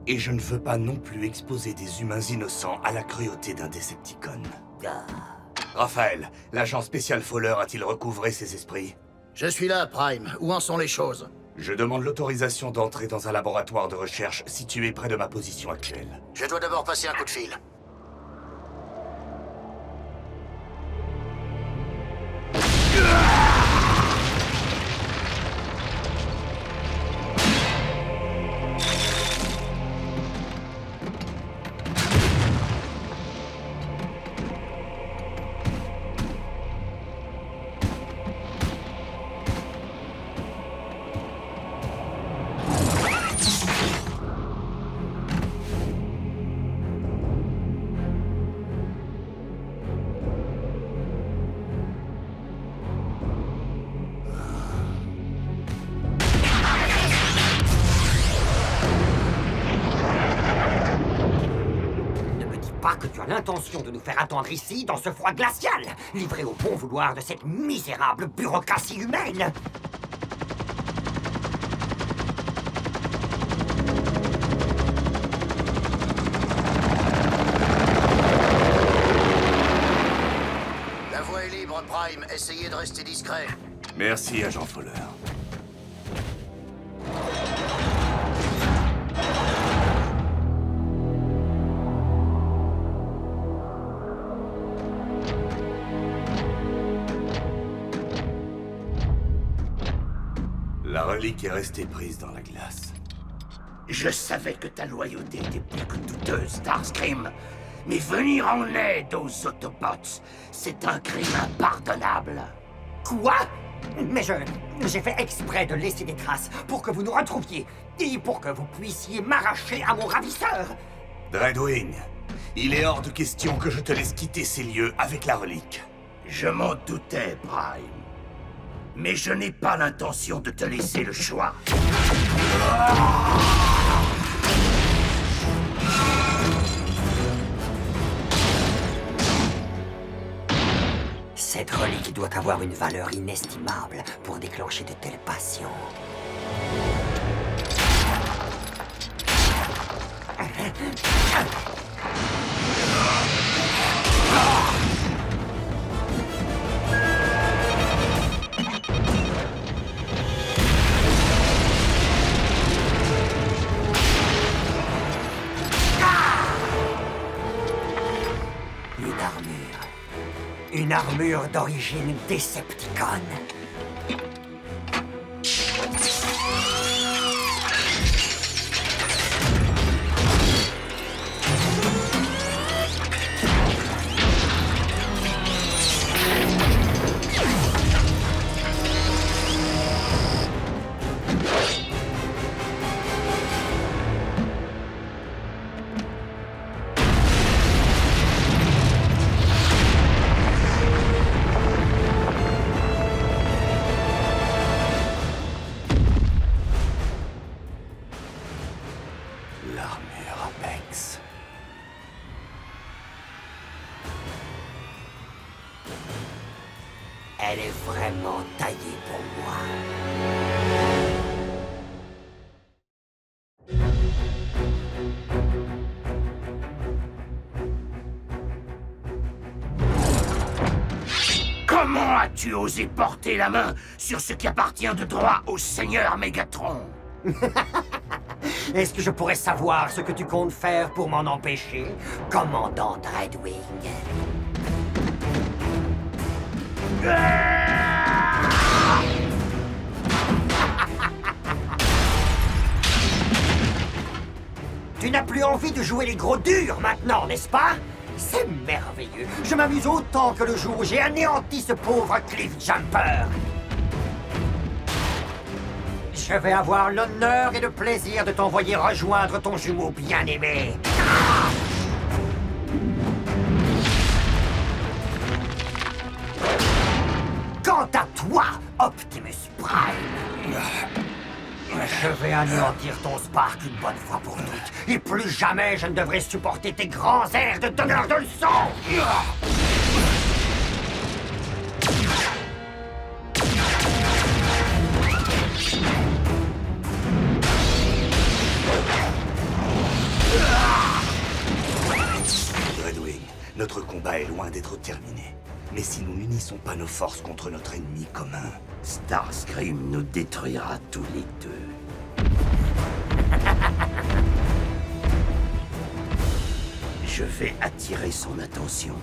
Et je ne veux pas non plus exposer des humains innocents à la cruauté d'un Decepticon.
Ah.
Raphaël, l'agent spécial Fowler a-t-il recouvré ses esprits?
Je suis là, Prime. Où en sont les choses?
Je demande l'autorisation d'entrer dans un laboratoire de recherche situé près de ma position actuelle.
Je dois d'abord passer un coup de fil.
L'intention de nous faire attendre ici, dans ce froid glacial, livré au bon vouloir de cette misérable bureaucratie humaine.
La voie est libre, Prime. Essayez de rester discret.
Merci, agent Fowler. La relique est restée prise dans la glace.
Je savais que ta loyauté était plus que douteuse, Starscream. Mais venir en aide aux Autobots, c'est un crime impardonnable.
Quoi? Mais j'ai fait exprès de laisser des traces pour que vous nous retrouviez et pour que vous puissiez m'arracher à mon ravisseur.
Dreadwing, il est hors de question que je te laisse quitter ces lieux avec la relique.
Je m'en doutais, Prime. Mais je n'ai pas l'intention de te laisser le choix.
Cette relique doit avoir une valeur inestimable pour déclencher de telles passions. Une armée Une armure d'origine Decepticon.
L'armure Apex.
Elle est vraiment taillée pour moi.
Comment as-tu osé porter la main sur ce qui appartient de droit au Seigneur Megatron?
Est-ce que je pourrais savoir ce que tu comptes faire pour m'en empêcher, commandant Dreadwing? Tu n'as plus envie de jouer les gros durs maintenant, n'est-ce pas? C'est merveilleux. Je m'amuse autant que le jour où j'ai anéanti ce pauvre Cliffjumper. Je vais avoir l'honneur et le plaisir de t'envoyer rejoindre ton jumeau bien-aimé. Quant à toi, Optimus Prime, je vais anéantir ton Spark une bonne fois pour toutes. Et plus jamais je ne devrai supporter tes grands airs de donneur de leçons.
Dreadwing, notre combat est loin d'être terminé. Mais si nous n'unissons pas nos forces contre notre ennemi commun,
Starscream nous détruira tous les deux. Je vais attirer son attention.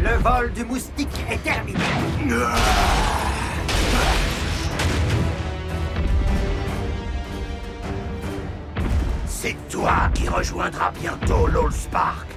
Le vol du moustique est terminé.
C'est toi qui rejoindras bientôt l'Allspark.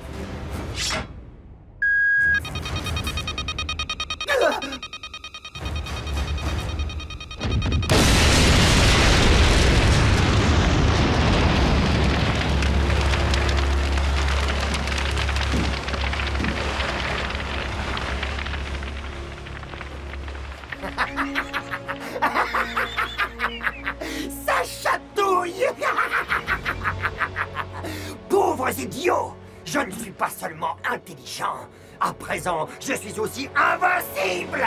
Ça chatouille. Pauvres idiots! Je ne suis pas seulement intelligent. À présent, je suis aussi invincible!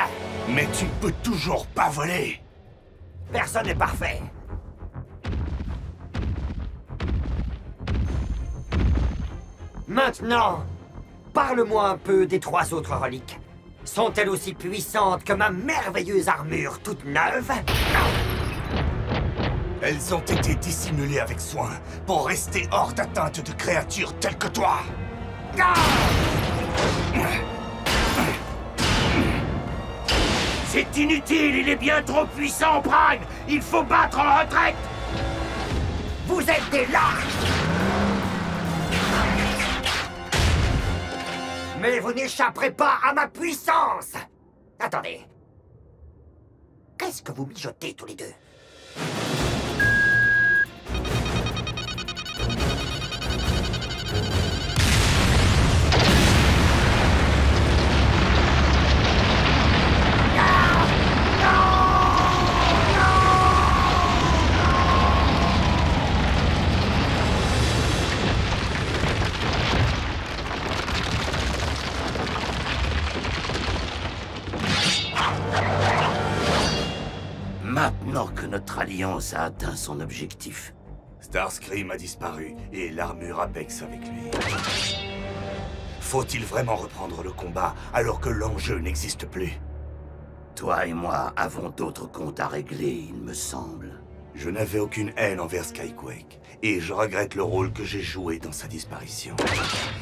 Mais tu ne peux toujours pas voler!
Personne n'est parfait. Maintenant, parle-moi un peu des 3 autres reliques. Sont-elles aussi puissantes que ma merveilleuse armure toute neuve?
Elles ont été dissimulées avec soin pour rester hors d'atteinte de créatures telles que toi.
C'est inutile, il est bien trop puissant, Prime. Il faut battre en retraite.
Vous êtes des lâches! Mais vous n'échapperez pas à ma puissance! Attendez. Qu'est-ce que vous mijotez tous les deux?
Maintenant que notre alliance a atteint son objectif.
Starscream a disparu, et l'armure Apex avec lui. Faut-il vraiment reprendre le combat alors que l'enjeu n'existe plus?
Toi et moi avons d'autres comptes à régler, il me semble.
Je n'avais aucune haine envers Skyquake, et je regrette le rôle que j'ai joué dans sa disparition.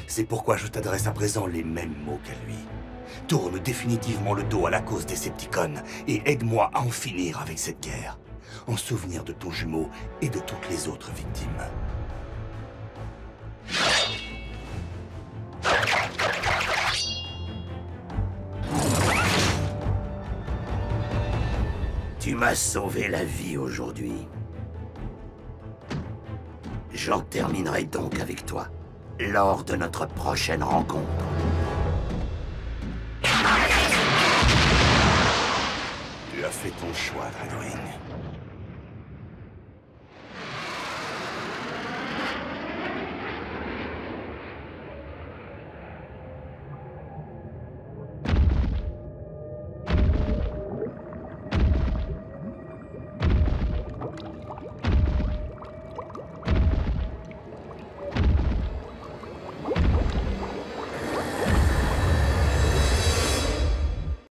C'est pourquoi je t'adresse à présent les mêmes mots qu'à lui. Tourne définitivement le dos à la cause des Decepticons, et aide-moi à en finir avec cette guerre, en souvenir de ton jumeau et de toutes les autres victimes.
Tu m'as sauvé la vie aujourd'hui. J'en terminerai donc avec toi, lors de notre prochaine rencontre.
Tu as fait ton choix, Dreadwing.